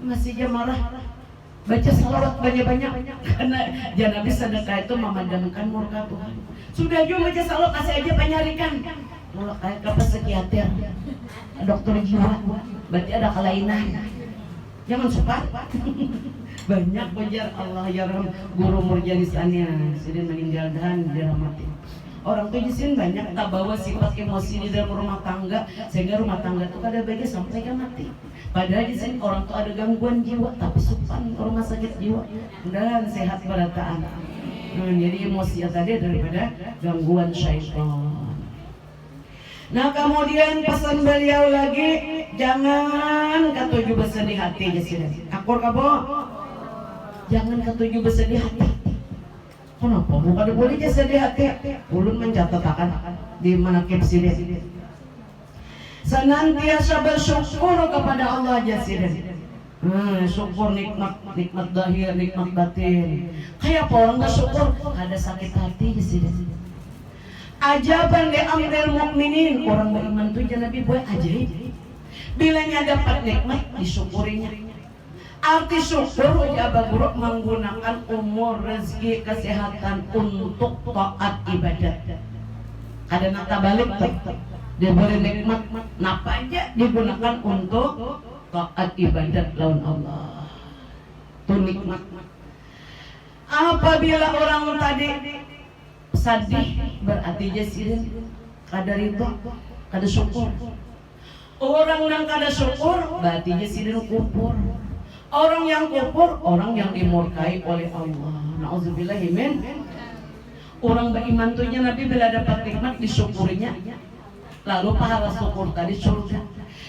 A: Masih aja marah, baca salawat banyak-banyak, karena jangan Nabi sedekah itu memadamkan murka Tuhan. Sudah juga baca salawat, kasih aja penyarikan. Mulai kayak ke psikiater, dokter jiwa, berarti ada kelainan. Jangan suka. Banyak bejar Allah yarham guru murjalisannya sudah meninggal dan dirahmati. Orang tuh jisin banyak tak bawa sifat emosi di dalam rumah tangga, sehingga rumah tangga tuh kada baik sampai ke mati. Padahal di sini orang tuh ada gangguan jiwa, tapi supan rumah sakit jiwa dan sehat berataan. Jadi emosi tadi daripada gangguan syaitan. Nah kemudian pesan beliau lagi, jangan ketujuh bersedih hati jesirin. Akur kabo, jangan ketujuh bersedih hati. Kenapa? Bukan boleh aja sedih hati. Ulun mencatat akan di manakib sini. Senantiasa bersyukur kepada Allah jesirin. Syukur nikmat zahir, nikmat batin. Kayak orang bersyukur ada sakit hati jesirin. Ajaban li amril mukminin, orang beriman tuh jangan Nabi buat ajaib. Bilanya dapat nikmat disyukurinya. Arti syukur ujaba guru menggunakan umur, rezeki, kesehatan untuk taat ibadat. Ada nata balik diberi nikmat, napa aja digunakan untuk taat ibadat lawan Allah. Itu nikmat. Apabila orang tadi sadih berarti jasirin kada ridho, kada syukur. Orang yang kada syukur berarti jasirin kufur. Orang yang kufur orang yang dimurkai oleh Allah. Nauzubillahi min. Orang beriman tuhnya Nabi bila dapat nikmat disyukurinya, lalu pahala syukur tadi surga.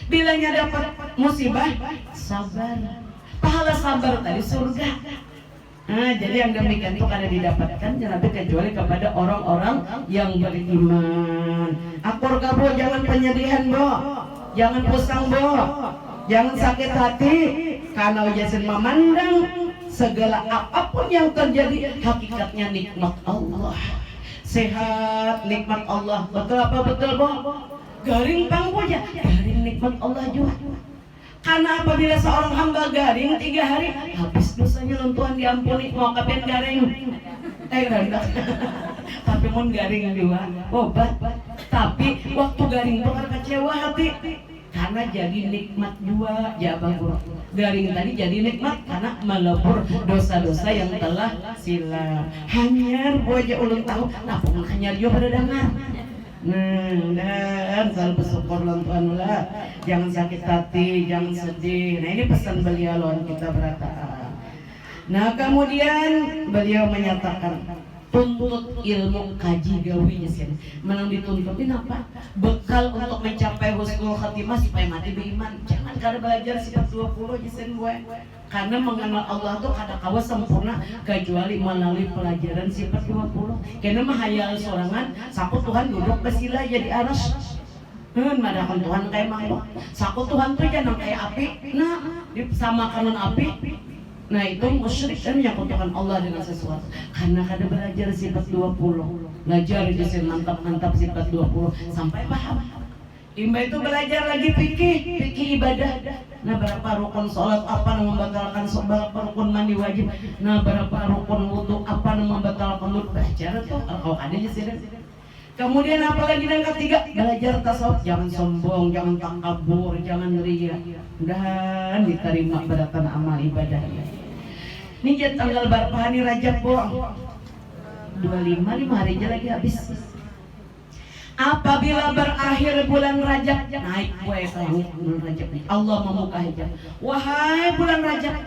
A: Bilanya dapat musibah sabar, pahala sabar tadi surga. Nah, jadi yang demikian itu kada didapatkan Nabi kecuali kepada orang-orang yang beriman. Akur gabo, jangan penyedihan bo, jangan pusang bo, jangan sakit hati, karena jasin memandang segala apapun yang terjadi hakikatnya nikmat Allah. Sehat nikmat Allah, betul apa betul bo? Garing pangpuja, garing nikmat Allah juga. Karena apabila seorang hamba garing 3 hari, habis dosanya Tuhan diampuni, mau kapan garing? Rendah. Tapi mun garing juga, obat. Tapi waktu garing itu kan kecewa hati. Karena jadi nikmat juga, ya Bang. Garing tadi jadi nikmat karena melebur dosa-dosa yang telah silam. Hanyar boja ulun tahu, nah pun hanyar juga pada dengar. Dan selalu bersyukur lawan Tuhan lah. Jangan sakit hati, jangan sedih. Nah ini pesan beliau lawan kita berata. Nah kemudian beliau menyatakan tuntut ilmu kaji gawinya sih. Menang dituntutin apa? Bekal untuk mencapai husnul khatimah supaya mati beriman. Jangan kada belajar sifat 20 jisen gue. Karena mengenal Allah tuh kada kawa sempurna kecuali melalui pelajaran sifat 20. Karena mah hayal sorangan, saku Tuhan duduk besila jadi aras. Madakan Tuhan kayak mangkok. Saku Tuhan tuh jangan kayak api. Nah, disamakan api. Nah itu musyrik kan menyekutukan Allah dengan sesuatu. Karena kada belajar sifat 20. Belajar itu mantap-mantap sifat 20 sampai paham. Imba itu belajar lagi fikih ibadah. Nah berapa rukun sholat, apa yang membatalkan sholat, berapa rukun mandi wajib. Nah berapa rukun wudu, apa yang membatalkan wudu. Belajar tuh kalau ada aja sih. Kemudian apalagi yang ketiga, belajar tasawuf. Jangan sombong, jangan takabur, jangan riya. Mudah-mudahan diterima beratan amal ibadahnya. Ini tanggal berapa hari Rajab po? 25 hari aja lagi habis. Apabila berakhir bulan Rajab, naik gue ke langit bulan Rajab. Allah membuka hijab. Wahai bulan Rajab,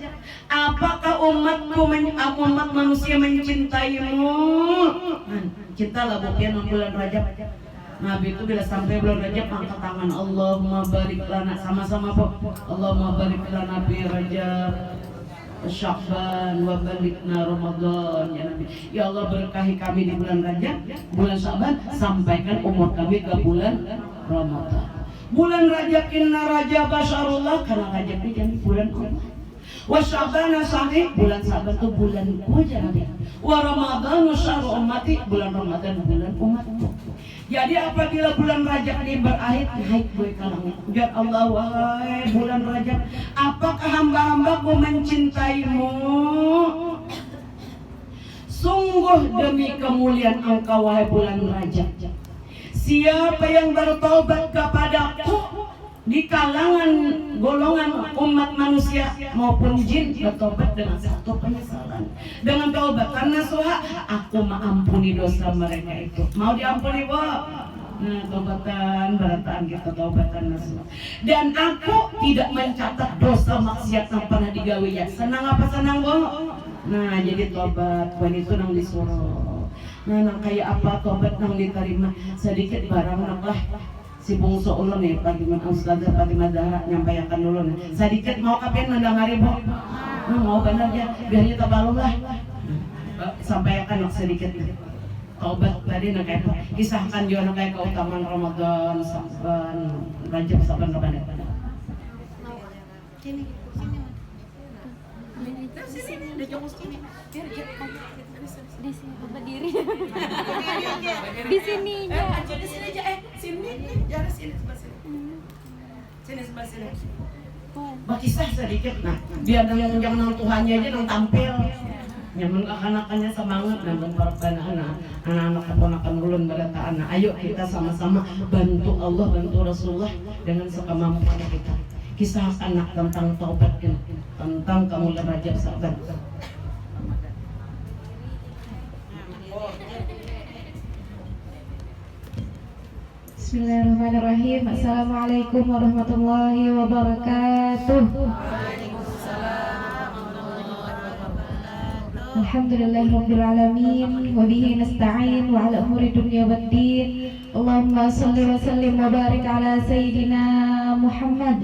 A: apakah umat manusia mencintaimu? Cintalah bukan bulan Rajab. Nabi itu bila sampai bulan Rajab angkat tangan, Allahumma barik lana, sama-sama po. Allahumma barik lana bi Rajab Sya'ban wa balikna Ramadan ya Nabi. Ya Allah berkahi kami di bulan Rajab, bulan Sya'ban, sampaikan umur kami ke bulan Ramadan. Bulan Rajab inna Rajab basyarullah, karena Rajab ini jadi bulan Allah. Wa Sya'ban sahih, bulan Sya'ban itu bulan ya Nabi. Wa Ramadan syahr ummati, bulan Ramadan bulan umatku. Jadi apabila bulan Rajab ini berakhir, naik gue ke langit. Ya Allah, wahai bulan Rajab, apakah hamba-hambaku mencintaimu? Sungguh demi kemuliaan engkau wahai bulan Rajab, siapa yang bertobat kepadaku di kalangan golongan umat manusia maupun jin, bertobat dengan satu penyesalan, dengan taubatan nasuha, aku mengampuni dosa mereka itu. Mau diampuni bo? Nah, taubatan berataan kita, taubatan nasuha. Dan aku tidak mencatat dosa maksiat yang pernah digawinya. Senang apa senang bo? Nah, jadi tobat bukan itu nang disuruh. Nah, nang kayak apa tobat nang diterima? Sedikit barang nang lah. Si bungsu ulun nih, Fatimah Ustazah Fatimah Zahra nyampaikan dulu nih. Sedikit mau kapan mendengari bo? Mau benar ya, biarnya terbalung lah. Sampaikan sedikit taubat tadi nak kayak kisahkan juga nak kayak keutamaan Ramadan, Saban, Rajab, Saban kapan ya? Sini, sini, udah jauh sini.
B: Di sini berdiri. Di sininya.
A: Di sini aja sini, jalan sini sebelah sini. Sini sebelah sini. Berkisah sedikit, nah biar yang Tuhannya aja yang tampil. nyaman kekanakannya semangat dan memperbaiki anak-anak keponakan ulun berata anak. Ayo kita sama-sama bantu Allah, bantu Rasulullah dengan sekemampuan kita. Kisah anak tentang taubat, tentang kamu Rajab Saban.
B: Bismillahirrahmanirrahim. Assalamualaikum warahmatullahi wabarakatuh. Alhamdulillahirabbil alamin wa bihi nasta'in wa ala umuri dunya waddin. Allahumma shalli wa sallim wa barik ala sayyidina Muhammad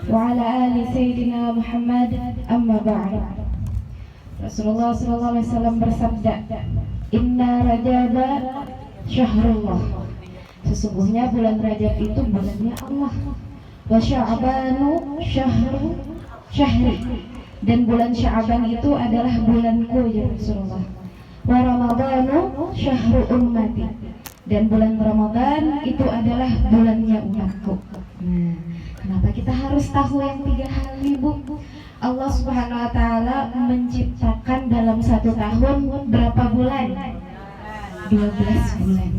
B: wa ala ali sayyidina Muhammad. Amma ba'd. Rasulullah sallallahu alaihi wasallam bersabda, "Inna Rajaba syahrullah." Sesungguhnya bulan Rajab itu bulannya Allah. Wa Sya'banu syahri. Dan bulan Sya'ban itu adalah bulanku ya Rasulullah. Wa Ramadhanu syahru ummati. Dan bulan Ramadan itu adalah bulannya umatku. Nah, kenapa kita harus tahu yang 3 hal ini, Bu? Allah Subhanahu wa taala menciptakan dalam 1 tahun berapa bulan? 12 bulan.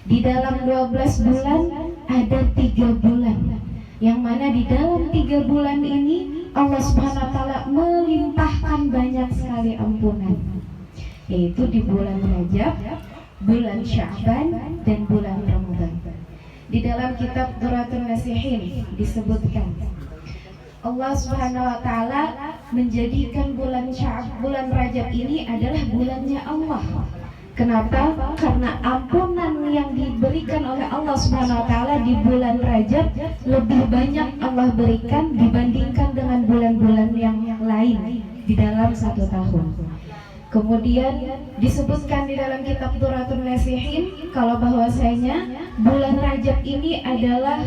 B: Di dalam 12 bulan ada 3 bulan, yang mana di dalam 3 bulan ini Allah Subhanahu wa taala melimpahkan banyak sekali ampunan, yaitu di bulan Rajab, bulan Sya'ban, dan bulan Ramadan. Di dalam kitab Duratun Nasihin disebutkan Allah Subhanahu wa taala menjadikan bulan Rajab ini adalah bulannya Allah. Kenapa? Karena ampunan yang diberikan oleh Allah Subhanahu wa taala di bulan Rajab lebih banyak Allah berikan dibandingkan dengan bulan-bulan yang lain di dalam 1 tahun. Kemudian disebutkan di dalam kitab Duratun Nasihin kalau bahwasanya bulan Rajab ini adalah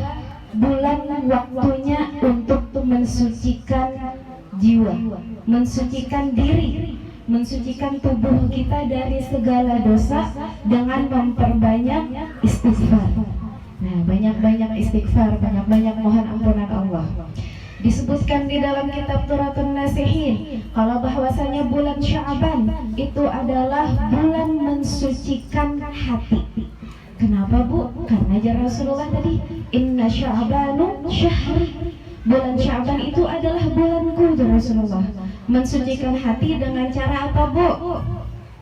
B: bulan waktunya untuk mensucikan jiwa, mensucikan diri, mensucikan tubuh kita dari segala dosa dengan memperbanyak istighfar. Nah, banyak-banyak istighfar, banyak-banyak mohon ampunan Allah. Disebutkan di dalam kitab Duratun Nasihin kalau bahwasanya bulan Sya'ban itu adalah bulan mensucikan hati. Kenapa, Bu? Karena ajar Rasulullah tadi, inna Sya'banu syahri. Bulan Sya'ban itu adalah bulanku, Rasulullah. Mensucikan hati dengan cara apa, Bu?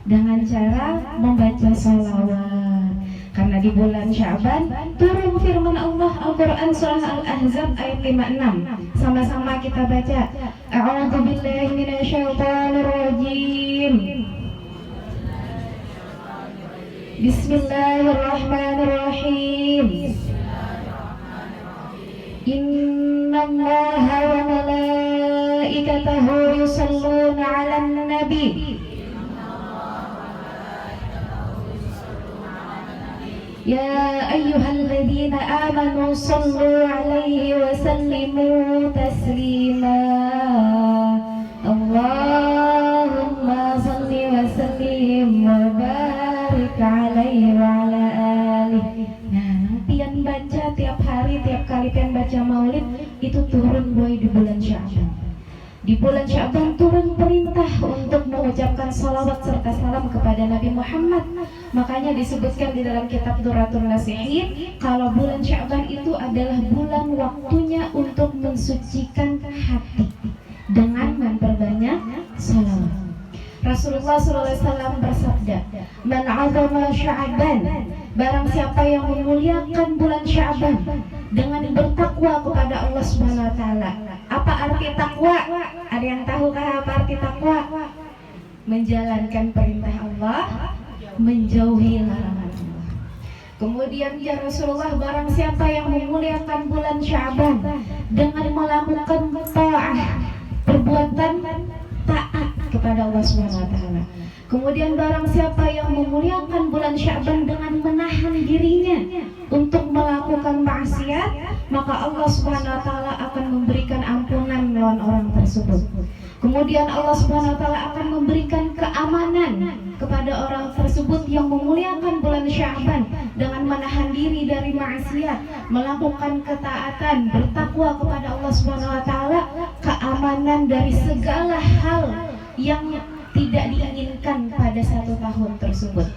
B: Dengan cara membaca salawat. Karena di bulan Sya'ban turun firman Allah Al-Quran surah Al-Ahzab ayat 56. Sama-sama kita baca. A'udzu billahi minasyaitonir rajim. Bismillahirrahmanirrahim. Innallaha wa malaikatahu yusalluna 'alan nabi. Ya ayyuhalladzina amanu sallu 'alaihi wa sallimu taslima. Allahumma salli wa sallim wa barik 'alaihi wa 'ala alihi. Nah, pian baca tiap hari, tiap kali pian baca maulid itu turun boy di bulan Sya'ban. Di bulan Sya'ban turun perintah untuk mengucapkan salawat serta salam kepada Nabi Muhammad. Makanya disebutkan di dalam kitab Duratun Nasihin kalau bulan Sya'ban itu adalah bulan waktunya untuk mensucikan hati dengan memperbanyak salawat. Rasulullah SAW bersabda, "Man 'azama Sya'ban," barang siapa yang memuliakan bulan Sya'ban dengan bertakwa kepada Allah Subhanahu wa taala. Apa arti takwa? Ada yang tahukah apa arti takwa? Menjalankan perintah Allah, menjauhi larangan Allah. Kemudian ya Rasulullah, barang siapa yang memuliakan bulan Sya'ban dengan melakukan ta'ah, perbuatan taat kepada Allah Subhanahu wa taala. Kemudian barang siapa yang memuliakan bulan Sya'ban dengan menahan dirinya untuk melakukan maksiat, maka Allah Subhanahu wa taala akan memberikan ampunan lawan orang tersebut. Kemudian Allah Subhanahu wa taala akan memberikan keamanan kepada orang tersebut yang memuliakan bulan Sya'ban dengan menahan diri dari maksiat, melakukan ketaatan, bertakwa kepada Allah Subhanahu wa taala, keamanan dari segala hal yang tidak diinginkan pada 1 tahun tersebut,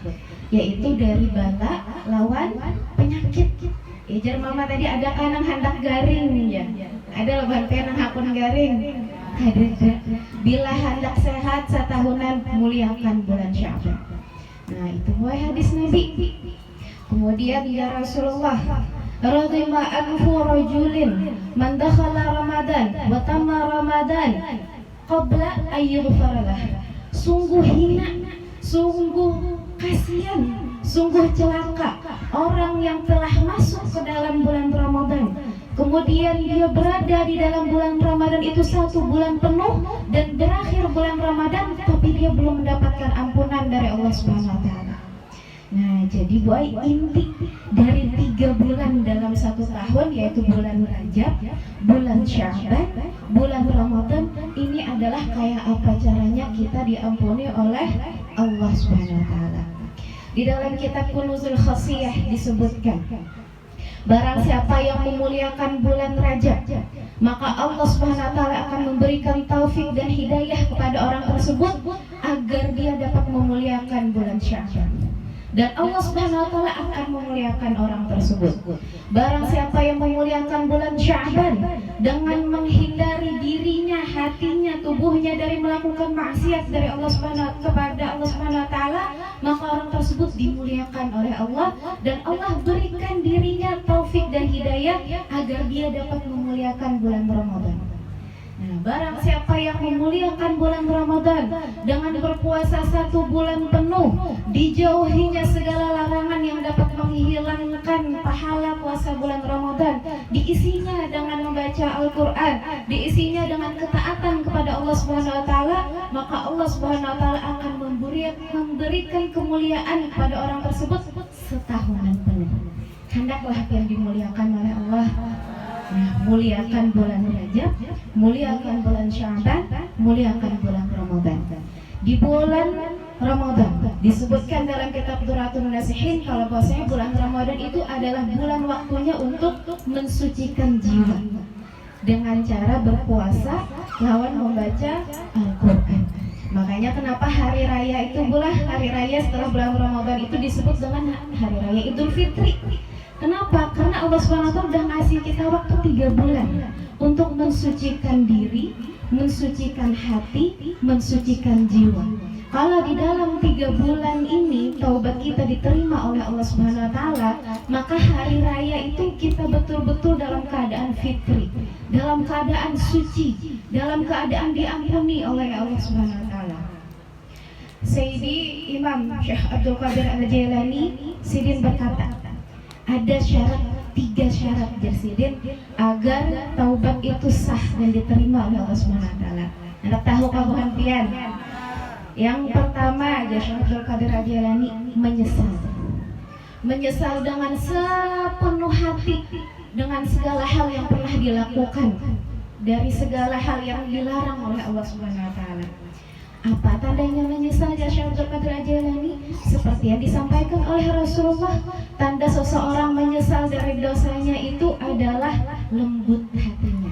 B: yaitu dari bala lawan penyakit. Ya jar mama tadi ada kanang hendak garing ya, ada lebahan penang hakun garing. Ada. Bila hendak sehat setahunan muliakan bulan Sya'ban. Nah itu buah hadis Nabi. Kemudian ya Rasulullah, radhima anfu rajulin man dakhala Ramadan wa tamma Ramadan qabla ayyughfaralah. Sungguh hina, sungguh kasihan, sungguh celaka orang yang telah masuk ke dalam bulan Ramadan, kemudian dia berada di dalam bulan Ramadan itu 1 bulan penuh dan berakhir bulan Ramadan tapi dia belum mendapatkan ampunan dari Allah Subhanahu wa taala. Nah, jadi boy, inti dari 3 bulan dalam 1 tahun, yaitu bulan Rajab, bulan Sya'ban, bulan Ramadan, ini adalah kayak apa caranya kita diampuni oleh Allah Subhanahu wa taala. Di dalam kitab Kunuzul Khasiyah disebutkan, barang siapa yang memuliakan bulan Rajab, maka Allah Subhanahu wa taala akan memberikan taufik dan hidayah kepada orang tersebut agar dia dapat memuliakan bulan Sya'ban. Dan Allah Subhanahu wa taala akan memuliakan orang tersebut. Barang siapa yang memuliakan bulan Sya'ban dengan menghindari dirinya, hatinya, tubuhnya dari melakukan maksiat dari Allah Subhanahu kepada Allah Subhanahu wa taala, maka orang tersebut dimuliakan oleh Allah dan Allah berikan dirinya taufik dan hidayah agar dia dapat memuliakan bulan Ramadan. Nah, barang siapa yang memuliakan bulan Ramadan dengan berpuasa 1 bulan penuh, dijauhinya segala larangan yang dapat menghilangkan pahala puasa bulan Ramadan, diisinya dengan membaca Al-Quran, diisinya dengan ketaatan kepada Allah Subhanahu wa taala, maka Allah Subhanahu wa taala akan memberikan kemuliaan kepada orang tersebut setahunan penuh. Hendaklah yang dimuliakan oleh Allah. Nah, muliakan bulan Rajab, muliakan bulan Sya'ban, muliakan bulan Ramadan. Di bulan Ramadan disebutkan dalam kitab Duratun Nasihin kalau bahwasanya bulan Ramadan itu adalah bulan waktunya untuk mensucikan jiwa dengan cara berpuasa lawan membaca Al-Quran. Makanya kenapa hari raya itu hari raya setelah bulan Ramadan itu disebut dengan hari raya Idul Fitri. Kenapa? Karena Allah SWT udah ngasih kita waktu 3 bulan untuk mensucikan diri, mensucikan hati, mensucikan jiwa. Kalau di dalam 3 bulan ini taubat kita diterima oleh Allah Subhanahu wa taala, maka hari raya itu kita betul-betul dalam keadaan fitri, dalam keadaan suci, dalam keadaan diampuni oleh Allah Subhanahu wa taala. Sayyidi Imam Syekh Abdul Qadir Al-Jailani Sidin berkata, ada 3 syarat Sidin agar taubat itu sah dan diterima oleh Allah Subhanahu wa taala. Anda tahu kabuhan pian? Yang pertama, Syekh Abdul Qadir Al-Jailani menyesal. Menyesal dengan sepenuh hati dengan segala hal yang pernah dilakukan, dari segala hal yang dilarang oleh Allah Subhanahu wa taala. Apa tandanya menyesal Syekh Abdul Qadir Al-Jailani? Seperti yang disampaikan oleh Rasulullah, tanda seseorang menyesal dari dosanya itu adalah lembut hatinya,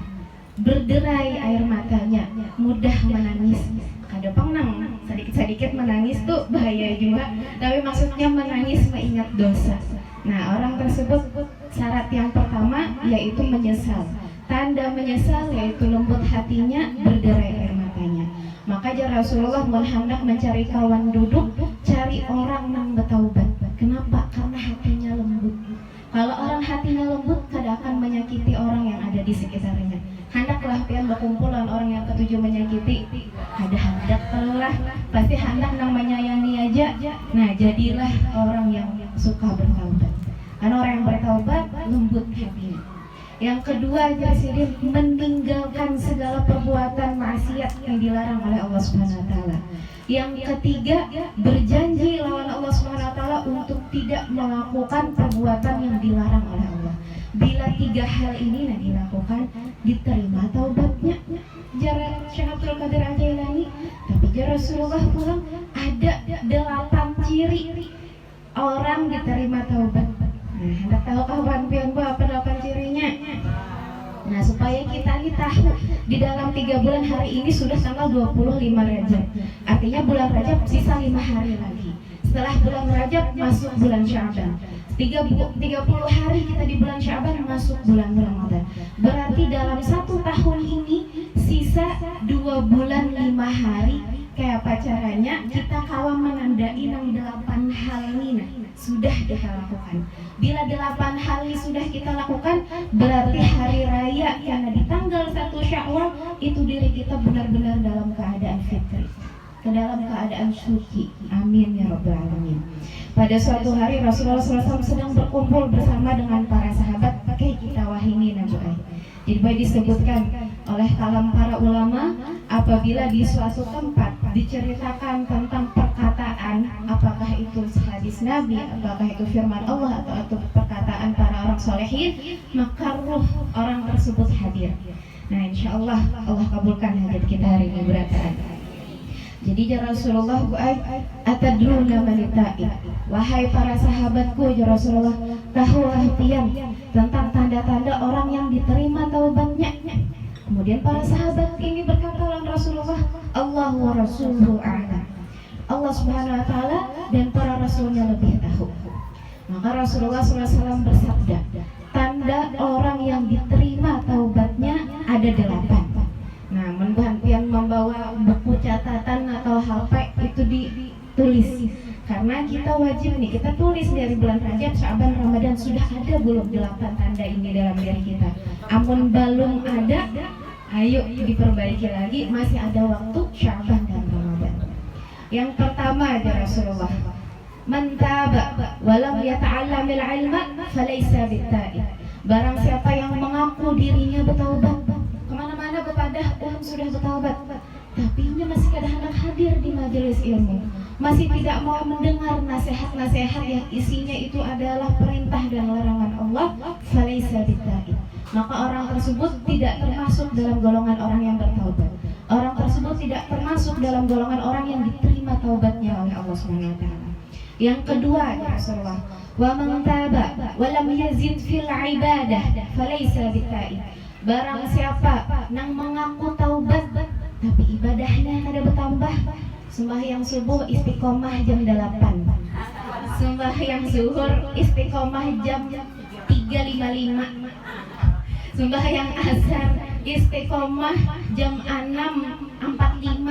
B: berderai air matanya, mudah menangis. Kada pengnang, sedikit-sedikit menangis tuh bahaya juga, tapi maksudnya menangis mengingat dosa. Nah, orang tersebut syarat yang pertama yaitu menyesal. Tanda menyesal yaitu lembut hatinya, berderai air matanya. Maka Rasulullah hendak mencari kawan duduk, cari orang yang bertaubat. Kenapa? Karena hatinya lembut. Kalau orang hatinya lembut, tidak akan menyakiti orang yang ada di sekitarnya. Hendaklah pian berkumpulan orang yang ketujuh menyakiti. Ada hendak telah, pasti hendak yang menyayangi aja. Nah, jadilah orang yang suka bertaubat. Karena orang yang bertaubat lembut hatinya. Yang kedua, Sidin meninggalkan segala perbuatan maksiat yang dilarang oleh Allah Subhanahu wa taala. Yang ketiga, berjanji lawan Allah Subhanahu wa taala untuk tidak melakukan perbuatan yang dilarang oleh Allah. Bila 3 hal ini dilakukan, diterima taubatnya. Jar Syekh Abdul Qadir Al-Jailani, tapi Rasulullah pulang ada 8 ciri orang diterima taubat. Nah, hendak tahu kawan pian apa 8 cirinya? Nah, supaya supaya kita ini tahu di dalam 3 bulan hari ini sudah tanggal 25 Rajab. Artinya bulan Rajab sisa 5 hari lagi. Setelah bulan Rajab masuk bulan Sya'ban. 30 hari kita di bulan Sya'ban masuk bulan Ramadan. Berarti dalam 1 tahun ini sisa 2 bulan 5 hari. Kayak apa caranya? Kita kawan menandai 8 hal ini sudah kita lakukan. Bila 8 hal ini sudah kita lakukan, berarti hari raya karena di tanggal 1 Syawal itu diri kita benar-benar dalam keadaan fitri, ke dalam keadaan suci. Amin ya rabbal alamin. Pada suatu hari Rasulullah SAW sedang berkumpul bersama dengan para sahabat pakai kita wahini nabu'ai. Jadi baik disebutkan oleh kalam para ulama, apabila di suatu tempat diceritakan tentang perkataan, apakah itu hadis Nabi, apakah itu firman Allah atau perkataan para orang solehin, maka ruh orang tersebut hadir. Nah, insya Allah Allah kabulkan hajat kita hari ini berataan. Jadi ya Rasulullah, atadruna manita'i, wahai para sahabatku ya Rasulullah, tahu artian tentang tanda-tanda orang yang diterima taubatnya. Kemudian para sahabat ini berkata oleh Rasulullah, Allah wa rasuluhu a'lam. Allah subhanahu wa ta'ala dan para rasulnya lebih tahu. Maka Rasulullah SAW bersabda, tanda orang yang diterima taubatnya ada 8. Nah, yang membawa buku catatan atau HP itu ditulis. Karena kita wajib nih, kita tulis dari bulan Rajab, Sya'ban, Ramadan sudah ada belum 8 tanda ini dalam diri kita. Amun belum ada, ayo diperbaiki lagi, masih ada waktu Sya'ban dan Ramadan. Yang pertama ya Rasulullah, man taba walam yata'allamil ilma falaysa bitta'ib. Barang siapa yang mengaku dirinya bertaubat, kemana-mana bepadah sudah bertaubat, tapi ia masih kadang-kadang hadir di majelis ilmu, masih tidak mau mendengar nasihat-nasihat yang isinya itu adalah perintah dan larangan Allah, falaysa bitta'ib. Maka orang tersebut tidak termasuk dalam golongan orang yang bertaubat. Orang tersebut tidak termasuk dalam golongan orang yang diterima taubatnya oleh Allah Subhanahu wa taala. Yang kedua ya Rasulullah, wa man taba wa lam yazid fil ibadah falaysa bitta'ib. Barang siapa yang mengaku taubat tapi ibadahnya kada bertambah, sembahyang subuh istiqomah jam 8, sembahyang zuhur istiqomah jam 3.55, sembahyang asar istiqomah jam 6.45,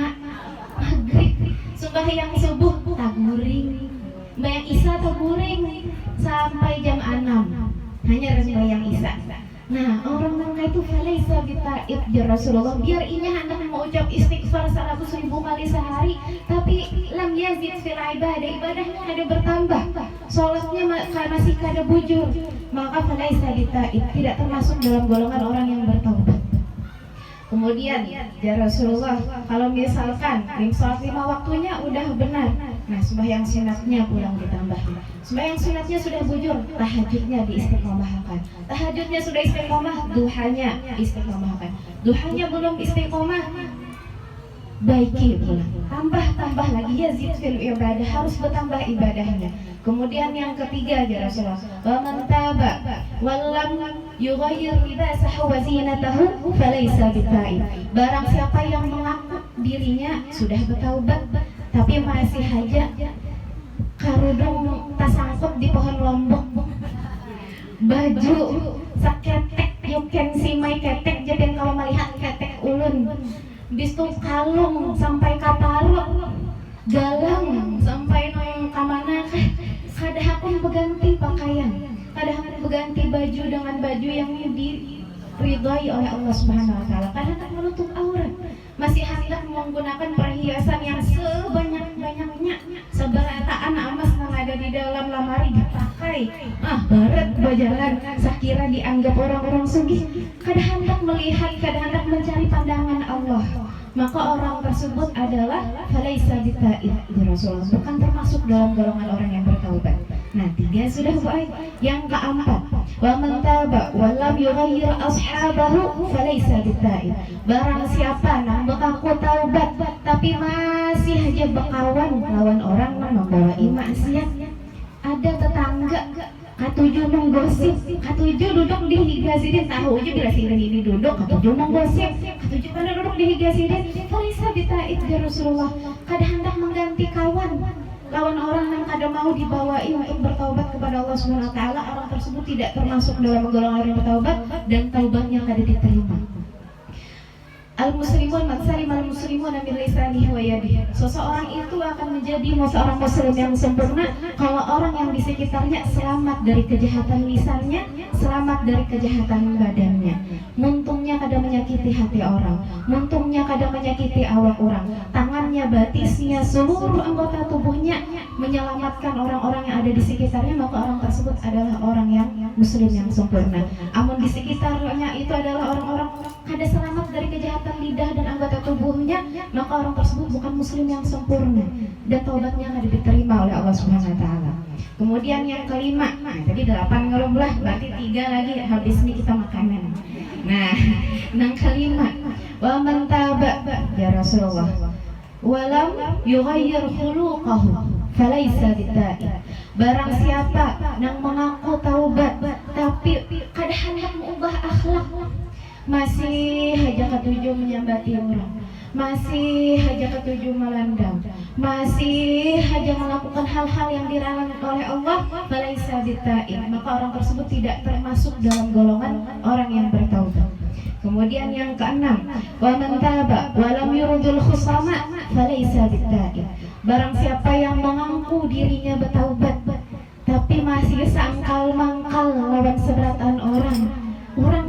B: maghrib sembahyang subuh taguring, sembahyang isya taguring sampai jam 6, hanya sembahyang isya. Nah, orang mereka itu falaysa bitta'ib ya Rasulullah. Biar inya hendak mengucap istighfar 100.000 kali sehari, tapi lam yazid fil ibadah, ibadahnya ada bertambah, sholatnya masih kada bujur, maka falaysa bitta'ib, tidak termasuk dalam golongan orang yang bertaubat. Kemudian ya Rasulullah, kalau misalkan sholat 5 waktunya udah benar, nah sembahyang sunatnya pulang ditambah. Sembahyang sunatnya sudah bujur, tahajudnya diistiqomahkan. Tahajudnya sudah istiqomah, duhanya istiqomahkan. Duhanya belum istiqomah, baiki pula, tambah lagi, yazid fil ibadah, harus bertambah ibadahnya. Kemudian yang ketiga ya Rasulullah, wa man taba walam yughayyir libasahu wa zinatahu falaysa bitta'ib. Barang siapa yang mengaku dirinya sudah bertaubat tapi masih aja karudung tasangkut di pohon lombok, baju saketek yuken simai ketek jadi kalau melihat ketek ulun, bistu kalung sampai kaparu, galang sampai noyong kamana, kada hakun berganti pakaian, kada hakun berganti baju dengan baju yang diridhai oleh Allah Subhanahu wa taala, kada hendak menutup aurat, masih hendak menggunakan perhiasan yang sebanyak-banyaknya, seberataan emas yang ada di dalam lemari dipakai, barat berjalan sekira dianggap orang-orang sugih, kada hendak melihat, kada hendak mencari pandangan Allah, maka orang tersebut adalah falaysa bitta'ib ya Rasulullah, bukan termasuk dalam golongan orang yang bertaubat. Nah, 3 sudah baik. Yang keempat, wa man taba wa lam yughayyir ashabahu falaysa bitta'ib. Barang siapa yang mengaku taubat tapi masih aja berkawan lawan orang yang membawa maksiat. Ada tetangga Katujuh menggosip, katujuh duduk di higasidin, tahu aja bila si ini duduk, katujuh menggosip, katujuh pada duduk di higasidin. Falisa bita'id ya Rasulullah, kada hendak mengganti kawan, lawan orang yang kada mau dibawain untuk bertaubat kepada Allah Subhanahu Wa Taala. Orang tersebut tidak termasuk dalam golongan orang yang bertaubat dan taubatnya kada diterima. Al-muslimun matsalimal muslimun min lisanihi wa yadihi. Seseorang itu akan menjadi seorang muslim yang sempurna kalau orang yang di sekitarnya selamat dari kejahatan lisannya, selamat dari kejahatan badannya. Muntungnya kada menyakiti hati orang, muntungnya kada menyakiti awak orang. Tangannya, batisnya, seluruh anggota tubuhnya menyelamatkan orang-orang yang ada di sekitarnya, maka orang tersebut adalah orang yang muslim yang sempurna. Amun di sekitarnya itu adalah orang-orang kada selamat dari kejahatan lidah dan anggota tubuhnya, maka orang tersebut bukan muslim yang sempurna dan taubatnya kada diterima oleh Allah Subhanahu Wa Taala. Kemudian yang kelima, tadi 8 ngelom lah, berarti 3 lagi, habis ini kita makanan. Nah, yang kelima, wa man taba ya Rasulullah walam yughayyir khuluqahu falaysa bitai. Barang siapa yang mengaku taubat tapi kada hendak mengubah akhlak, masih haja ketujuh menyambati orang, masih haja ketujuh melandau, masih haja melakukan hal-hal yang dilarang oleh Allah, falaisa bitai, maka orang tersebut tidak termasuk dalam golongan orang yang bertaubat. Kemudian yang keenam, wa man taba wa lam yuridul khusama falaisa bitai. Barang siapa yang mengaku dirinya bertaubat tapi masih sangkal mangkal lawan seberatan orang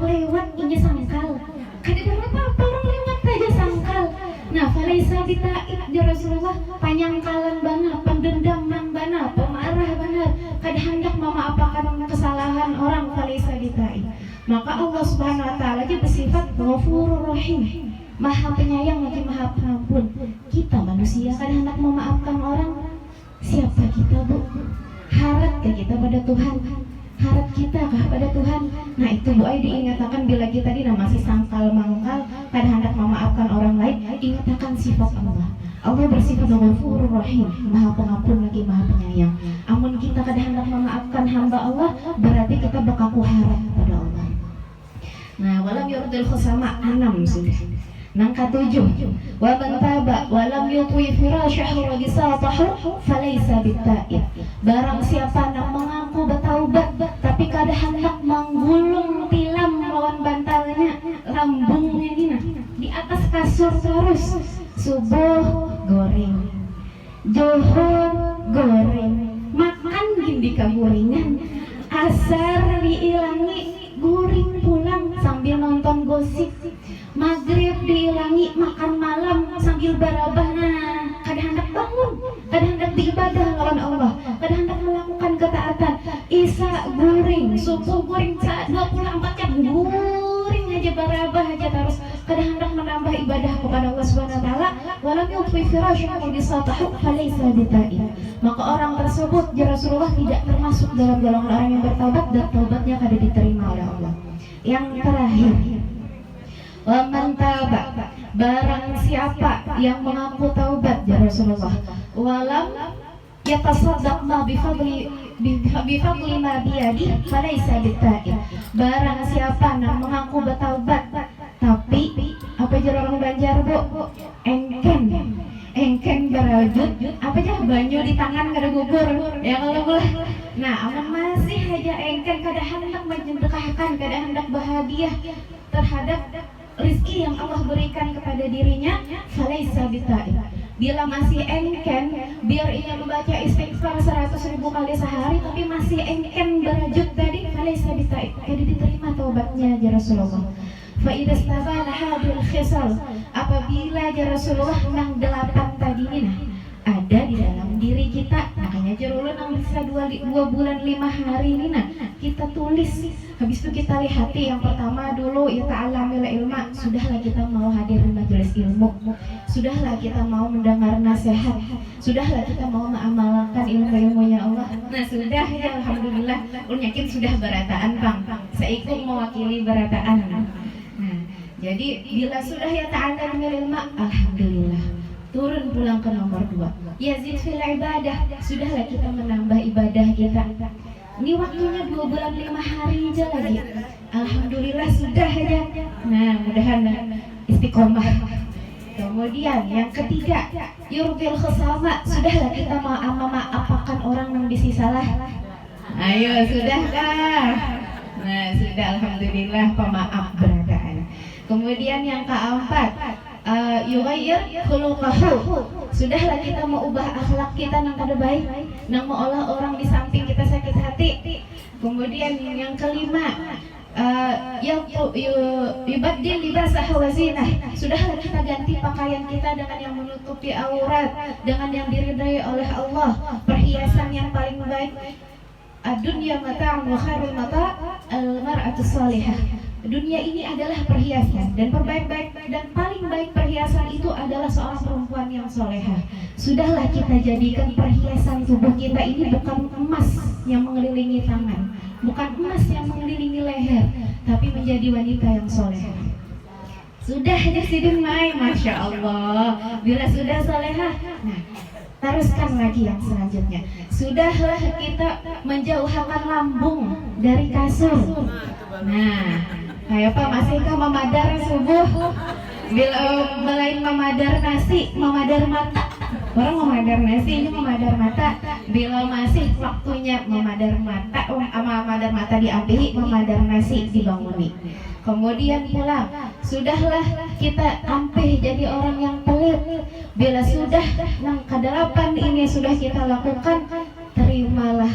B: lewat ini sangkal, kada ada apa-apa, orang lewat aja sangkal. Nah, falaisa bitai ya Rasulullah, panyangkalan bana, pendendaman bana, pemarah benar, kada hendak memaafkan kesalahan orang, falaisa bitai. Maka Allah Subhanahu Wa Taala aja bersifat Ghafurur Rahim, Maha Penyayang lagi Maha Pengampun. Kita manusia kada hendak memaafkan orang. Siapa kita, Bu? Harap kita pada Tuhan, harap kita kepada Tuhan. Nah, itu Bu Ai diingatkan bila kita tadi masih sangkal mangkal, kada hendak memaafkan orang lain, ingatkan sifat Allah. Allah bersifat Ghafurur Rahim, Maha Pengampun lagi Maha Penyayang. Amun kita kada hendak memaafkan hamba Allah, berarti kita bekaku harap kepada Allah. Nah, walam yurdil khusama 6 sudah. Nang ketujuh, wa man taba wa lam yutwi firashahu wa gisatahu falaysa bitai. Barang siapa yang mengaku bertaubat tapi kada hendak menggulung tilam lawan bantalnya, lambungnya dina di atas kasur terus, subuh goreng, johor goreng, makan gindi kaguringan, asar diilangi guring pulang sambil nonton gosip, maghrib diilangi makan malam sambil barabah. Nah, kada hendak bangun, kada hendak beribadah lawan Allah, kada hendak melakukan ketaatan. Isya guring, subuh guring, saat 24 jam guring aja, barabah aja terus, kada hendak menambah ibadah kepada Allah Subhanahu Wa Taala. Walam yutwi firashahu bisatahu falaysa bitai. Maka orang tersebut ya Rasulullah tidak termasuk dalam golongan orang yang bertaubat dan taubatnya kada diterima oleh Allah. Yang terakhir, wa man taba, barang siapa yang mengaku taubat ya Rasulullah, walam yatasaddaq ma bifadli ma biyadi falaysa bitai. Barang siapa yang mengaku bertaubat tapi apa jar orang Banjar, Bu? Engken berajut, apa aja banyu di tangan kada gugur ya kalau boleh. Nah, aman masih aja engken, kada hendak menjedekahkan, kada hendak bahagia terhadap rizki yang Allah berikan kepada dirinya, falaisa bitai. Bila masih engken, biar ia membaca istighfar 100.000 kali sehari tapi masih engken berajut tadi, falaisa bitai, kada diterima taubatnya ya Rasulullah. Faidah stabana hadil khisal, apabila ya Rasulullah nang 8 tadi ini ada di dalam diri kita, makanya jerulun nang bisa 2 bulan 5 hari ini kita tulis. Habis itu kita lihati yang pertama dulu, ya ta'alamil ilma, sudahlah kita mau hadir di majelis ilmu, sudahlah kita mau mendengar nasihat, sudahlah kita mau mengamalkan ilmu-ilmunya Allah. Nah, sudah ya alhamdulillah, yakin sudah berataan Bang, saya ikut mewakili berataan. Nah, jadi bila sudah ya ta'alamil ilma, alhamdulillah, turun pulang ke nomor 2, yazid fil ibadah, sudahlah kita menambah ibadah kita. Ini waktunya 2 bulan 5 hari aja lagi. Alhamdulillah sudah aja. Nah, mudahan istiqomah. Kemudian yang ketiga, yurbil khusama. Sudahlah kita memaafkan orang yang bisi salah. Ayo, sudahkah? Nah, sudah, alhamdulillah pemaaf beradaan. Kemudian yang keempat, yughayyir khuluqahu. Sudahlah kita mau ubah akhlak kita nang kada baik, nang mau olah orang di samping kita sakit hati. Kemudian yang kelima, yubaddil libasah wa zinah. Sudahlah kita ganti pakaian kita dengan yang menutupi aurat, dengan yang diridhai oleh Allah, perhiasan yang paling baik. Ad-dunya mata'un wa khairul mata' al-mar'atu salihah. Dunia ini adalah perhiasan, dan paling baik perhiasan itu adalah seorang perempuan yang solehah. Sudahlah kita jadikan perhiasan tubuh kita ini bukan emas yang mengelilingi tangan, bukan emas yang mengelilingi leher, tapi menjadi wanita yang solehah. Sudah Sidin Mai, Masya Allah. Bila sudah solehah, nah teruskan lagi yang selanjutnya. Sudahlah kita menjauhkan lambung dari kasur. Nah, kayak apa, masihkah memadar subuh? Bila melain memadar nasi, memadar mata. Orang memadar nasi, ini memadar mata. Bila masih waktunya memadar mata, memadar mata diampihi, memadar nasi dibanguni. Kemudian pula, sudahlah kita ampih jadi orang yang pelit. Bila sudah nang kedelapan ini sudah kita lakukan, terimalah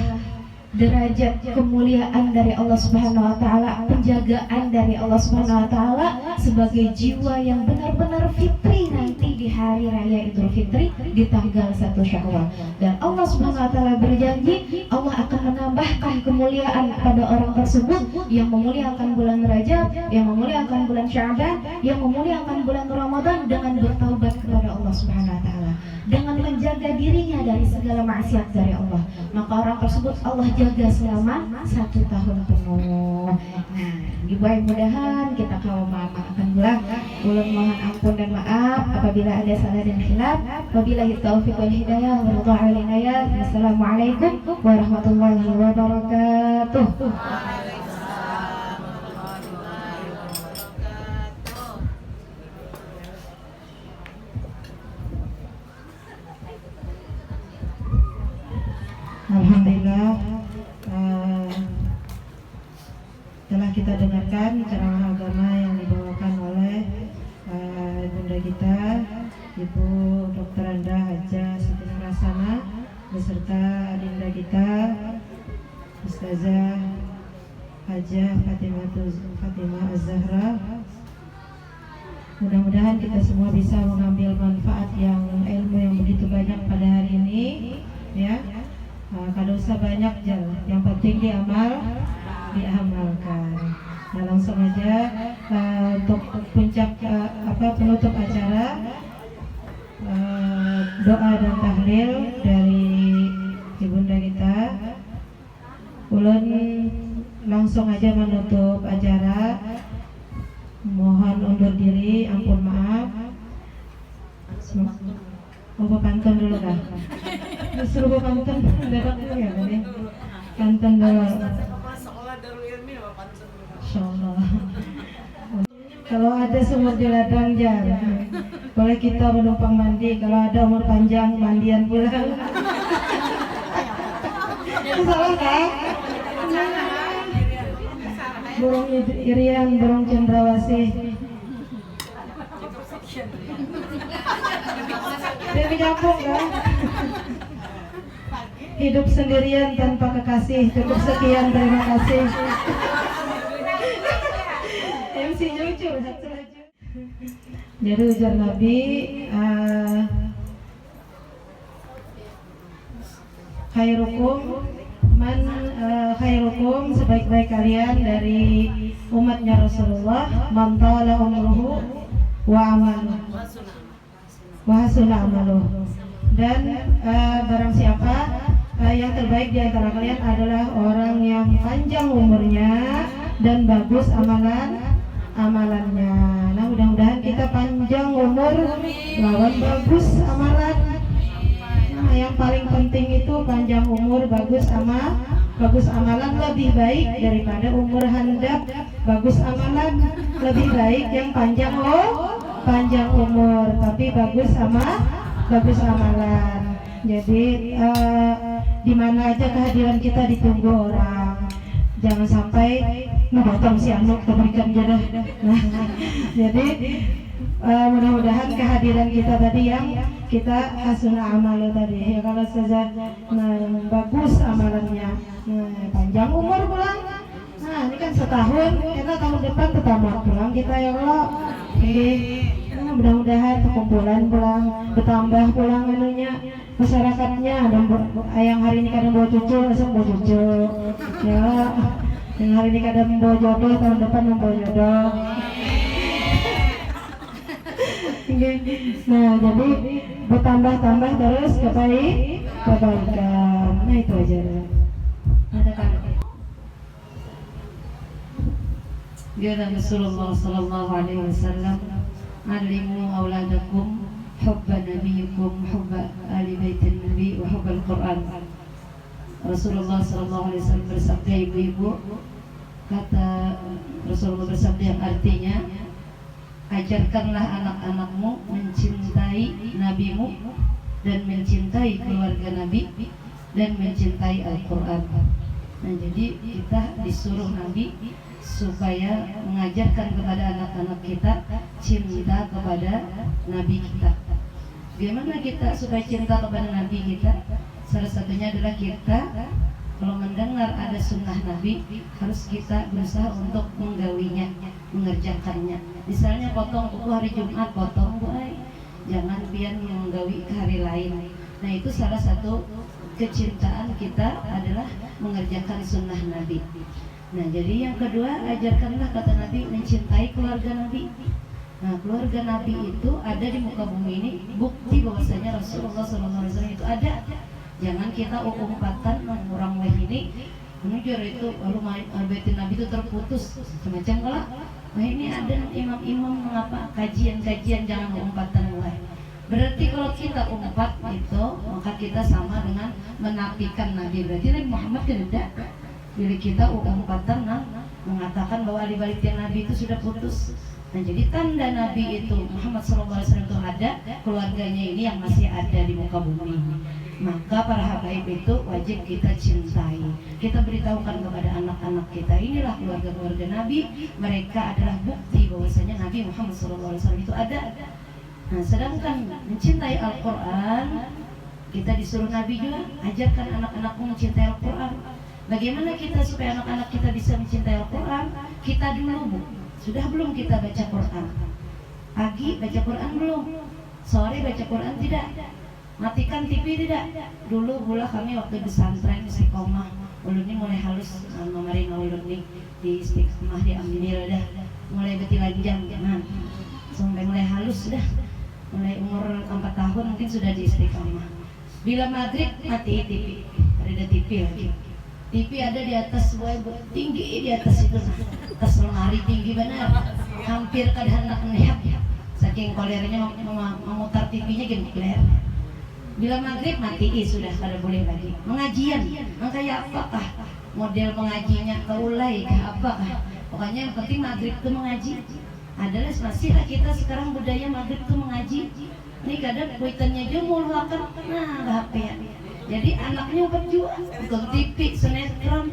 B: derajat kemuliaan dari Allah Subhanahu wa taala, penjagaan dari Allah Subhanahu wa taala sebagai jiwa yang benar-benar fitri nanti di hari raya Idul Fitri di tanggal 1 Syawal. Dan Allah Subhanahu wa taala berjanji Allah akan menambahkan kemuliaan pada orang tersebut yang memuliakan bulan Rajab, yang memuliakan bulan Sya'ban, yang memuliakan bulan Ramadan dengan bertaubat kepada Allah Subhanahu wa taala, dengan menjaga dirinya dari segala maksiat dari Allah. Maka orang tersebut Allah jaga selama 1 tahun penuh. Nah, mudah-mudahan kita kaum maafkan pula. Ulun mohon ampun dan maaf apabila ada salah dan khilaf. Wabillahi taufiq wal hidayah wa ridha inayah. Wassalamualaikum warahmatullahi wabarakatuh.
C: Alhamdulillah, telah kita dengarkan ceramah agama yang dibawakan oleh Bunda kita, Ibu Dr. Anda Hajah Siti Nurasana, beserta adinda kita Ustazah Hajah Fatimah Az-Zahra. Mudah-mudahan kita semua bisa mengambil manfaat ilmu yang begitu banyak pada hari ini, ya. Kada usah banyak jalan, yang penting diamalkan. Nah, langsung aja untuk puncak penutup acara, doa dan tahlil dari ibunda kita. Ulun langsung aja menutup acara. Mohon undur diri, ampun maaf. Mau pantun dulu kah? Disuruh pantun dapat dulu ya tadi. Pantun dulu. Insyaallah. Kalau ada sumur di ladang jangan. Boleh kita menumpang mandi. Kalau ada umur panjang mandian pula. Salah kah? Burung irian, burung cendrawasih. Dewi kampung kan? Hidup sendirian tanpa kekasih. Cukup sekian, terima kasih. MC jujur. Jadi ujar Nabi, khairukum sebaik-baik kalian dari umatnya Rasulullah, man tala umruhu wa amaluhu wa hasuna amaluhu. Dan barang siapa yang terbaik di antara kalian adalah orang yang panjang umurnya dan bagus amalannya. Nah, mudah-mudahan kita panjang umur lawan bagus amalan. Nah, yang paling penting itu panjang umur, bagus bagus amalan lebih baik daripada umur handap. Bagus amalan lebih baik yang panjang panjang umur, tapi bagus amalan. Jadi di mana aja kehadiran kita ditunggu orang. Jangan sampai datang si Anu memberikan jodoh. Nah, jadi mudah-mudahan kehadiran kita tadi yang kita hasunah amal tadi ya, kalau saja bagus amalannya, panjang umur pulang. Nah ini kan setahun, kita tahun depan tamat pulang kita ya Allah. Jadi mudah-mudahan perkumpulan pulang bertambah pulang anunya, masyarakatnya ada yang hari ini kadang bawa cucu, langsung bawa cucu ya. Yang hari ini kadang membawa jodoh, tahun depan membawa jodoh. Nah jadi bertambah-tambah terus kebaikan. Nah itu aja.
A: Kata Rasulullah sallallahu alaihi wasallam, "Alimu auladakum hubba nabiyikum, hubba ahli baitin nabi wa hubbal Qur'an." Rasulullah sallallahu alaihi wasallam bersabda, ibu-ibu, kata Rasulullah bersabda yang artinya, ajarkanlah anak-anakmu mencintai nabimu dan mencintai keluarga nabi dan mencintai Al-Quran. Nah jadi kita disuruh Nabi supaya mengajarkan kepada anak-anak kita cinta kepada nabi kita. Bagaimana kita supaya cinta kepada nabi kita? Salah satunya adalah kita kalau mendengar ada sunnah Nabi, harus kita berusaha untuk menggawinya, mengerjakannya. Misalnya potong kuku hari Jumat, potong jangan pian menggawi ke hari lain. Nah itu salah satu kecintaan kita adalah mengerjakan sunnah Nabi. Nah jadi yang kedua, ajarkanlah kata Nabi mencintai keluarga Nabi. Nah keluarga Nabi itu ada di muka bumi ini, bukti bahwasanya Rasulullah SAW itu ada. Jangan kita umpatan orang ini menunjuk itu rumah baitin Nabi itu terputus semacam kalau ini ada imam-imam mengapa kajian-kajian, jangan umpatan mulai. Berarti kalau kita umpat itu maka kita sama dengan menafikan Nabi. Berarti Nabi Muhammad tidak. Bila kita umpatan mengatakan bahwa ahli bait Nabi itu sudah putus. Nah jadi tanda Nabi itu Muhammad SAW itu ada, keluarganya ini yang masih ada di muka bumi. Maka para habaib itu wajib kita cintai. Kita beritahukan kepada anak-anak kita, inilah keluarga-keluarga Nabi. Mereka adalah bukti bahwasanya Nabi Muhammad SAW itu ada. Nah sedangkan mencintai Al-Quran, kita disuruh Nabi juga ajarkan anak-anakmu mencintai Al-Quran. Bagaimana kita supaya anak-anak kita bisa mencintai Al-Quran? Kita dulu sudah belum kita baca Quran? Pagi baca Quran belum? Sore baca Quran tidak? Matikan TV tidak? Dulu pula kami waktu pesantren istiqomah, ulun ini mulai halus mamarin ulun ini di istiqomah di Aminil dah, mulai betilanjang nah, sampai mulai halus dah, mulai umur 4 tahun mungkin sudah di istiqomah. Bila maghrib mati TV, ada TV lagi. TV ada di atas tinggi di atas itu, atas lemari tinggi benar, hampir ke hendak melihat, saking kolernya memutar TV-nya gini koler. Bila maghrib mati sudah kada boleh lagi. Pengajian, kayak apakah model pengajiannya kaulai apakah? Pokoknya yang penting maghrib itu mengaji. Adalah masih lah kita sekarang budaya maghrib itu mengaji. Ini kadang kuitannya aja mulakan, HP ya. Jadi anaknya berjuang, bukan TV, sinetron,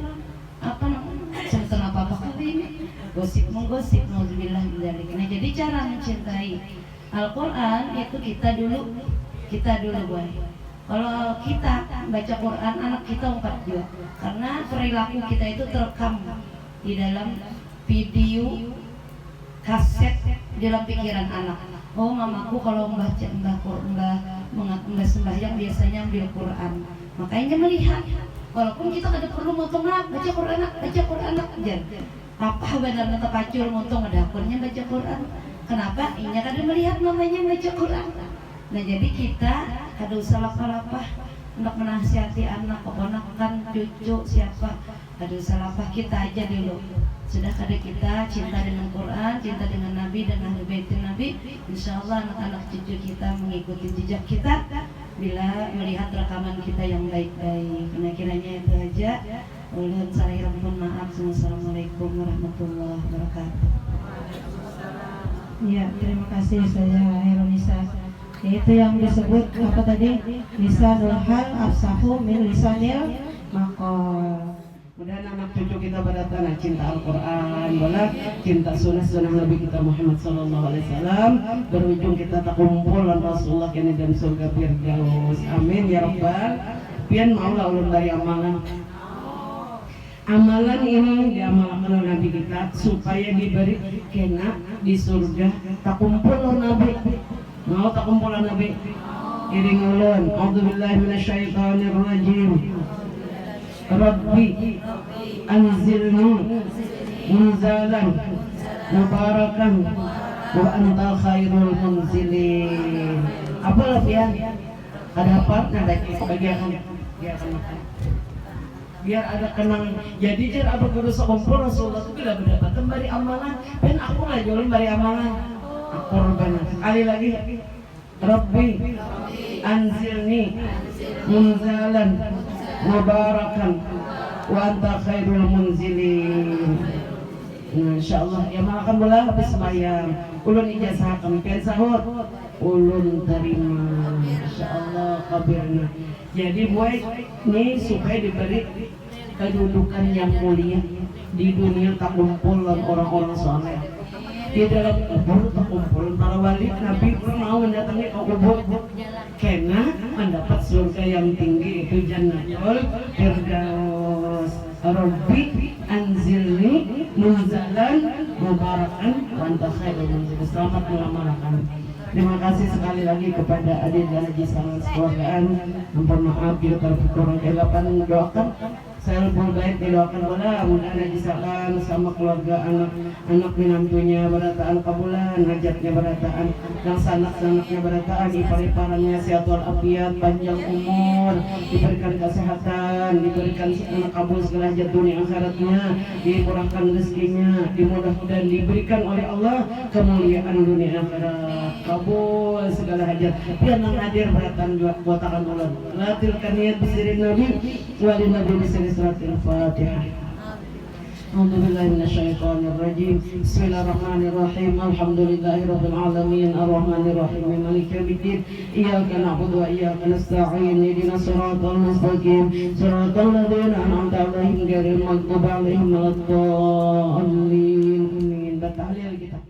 A: apa namanya? Sinetron apa kali ini? Gosip menggosip, nauzubillah min dzalik. Nah jadi cara mencintai Al-Quran itu kita dulu boy. Kalau kita baca Quran, anak kita umpat juga. Karena perilaku kita itu terekam di dalam video kaset di dalam pikiran anak. Oh mamaku kalau mbah sembahyang biasanya ambil Quran. Makanya melihat. Walaupun kita kada perlu motong baca Quran aja. Apa benar kata pacul motong ada akunnya baca Quran. Kenapa? Inya kada melihat mamanya baca Quran. Nah jadi kita kada usah lapah-lapah untuk menasihati anak, keponakan, cucu, siapa, kada usah lapah, kita aja dulu. Sudah kada kita cinta dengan Quran, cinta dengan Nabi dan ahli baitin Nabi, insya Allah anak-anak cucu kita mengikuti jejak kita bila melihat rekaman kita yang baik-baik. Nah kiranya itu aja.
D: Ulun sareng pun maaf. Assalamualaikum warahmatullahi wabarakatuh.
C: Ya, terima kasih saya Heronisa. Itu yang disebut apa tadi? Lisanul hal afsahu min lisanil maqal.
A: Mudah anak cucu kita pada tanah cinta Al-Quran, bola cinta sunnah Nabi kita Muhammad Sallallahu Alaihi Wasallam, berujung kita tak kumpulan Rasulullah kini dan surga Firdaus. Amin ya Rabbal. Pian maulah ulun dari amalan. Amalan ini diamalkan oleh Nabi kita supaya diberi kena di surga. Tak kumpul Nabi. Mau tak kumpul Nabi. Iring ulun. A'udzubillahi minasyaitonirrajim. Rabbi anzilni munzalan mubarakan wa anta khairul munzilin. Apa latihan? Ada apa? Nah, bagi akan biar ada kenang. Jadi jar apa kudu sakumpul Rasulullah itu bila mendapatkan bari amalan. Dan aku lah jualan bari amalan. Korban. Ali lagi. Rabbi anzilni munzalan mubarakan wa anta khairul munzilin. Insyaallah ya makan bola habis sembahyang ulun ijazahkan pian sahur ulun terima insyaallah kabirna. Jadi buat ini supaya diberi kedudukan yang mulia di dunia, tak kumpul orang-orang soleh di dalam kubur, tak kumpul para wali. Nabi mau mendatangi kubur kena mendapat surga yang tinggi, itu Jannatul Firdaus. Rabbi anzilni munzalan mubarakan wa anta khairul munzilin. Selamat mengamalkan. Terima kasih sekali lagi kepada adik dan haji sangat kekeluargaan. Mohon maaf bila terkurang keilapan, doakan saya pun baik didoakan bola mudah najisakan sama keluarga anak menantunya berataan kabulan hajatnya berataan dan sanak-sanaknya berataan ipar-iparannya sehat walafiat panjang umur diberikan kesehatan diberikan kabul segala hajat dunia akhiratnya dimurahkan rezekinya dimudahkan diberikan oleh Allah kemuliaan dunia akhirat kabul segala hajat biar nang hadir berataan buatakan bulan latilkan niat bisirin nabi walin nabi bisirin surat Al-Fatihah. A'udzubillahi minasyaitonirrajim. Bismillahirrahmanirrahim. Alhamdulillahirabbil alamin arrahmanirrahim maliki yaumiddin. Iyyaka na'budu wa iyyaka nasta'in. Ihdinas siratal mustaqim. Siratal ladzina an'amta 'alaihim ghairil maghdubi 'alaihim waladdallin. Amin. Tahlil kita.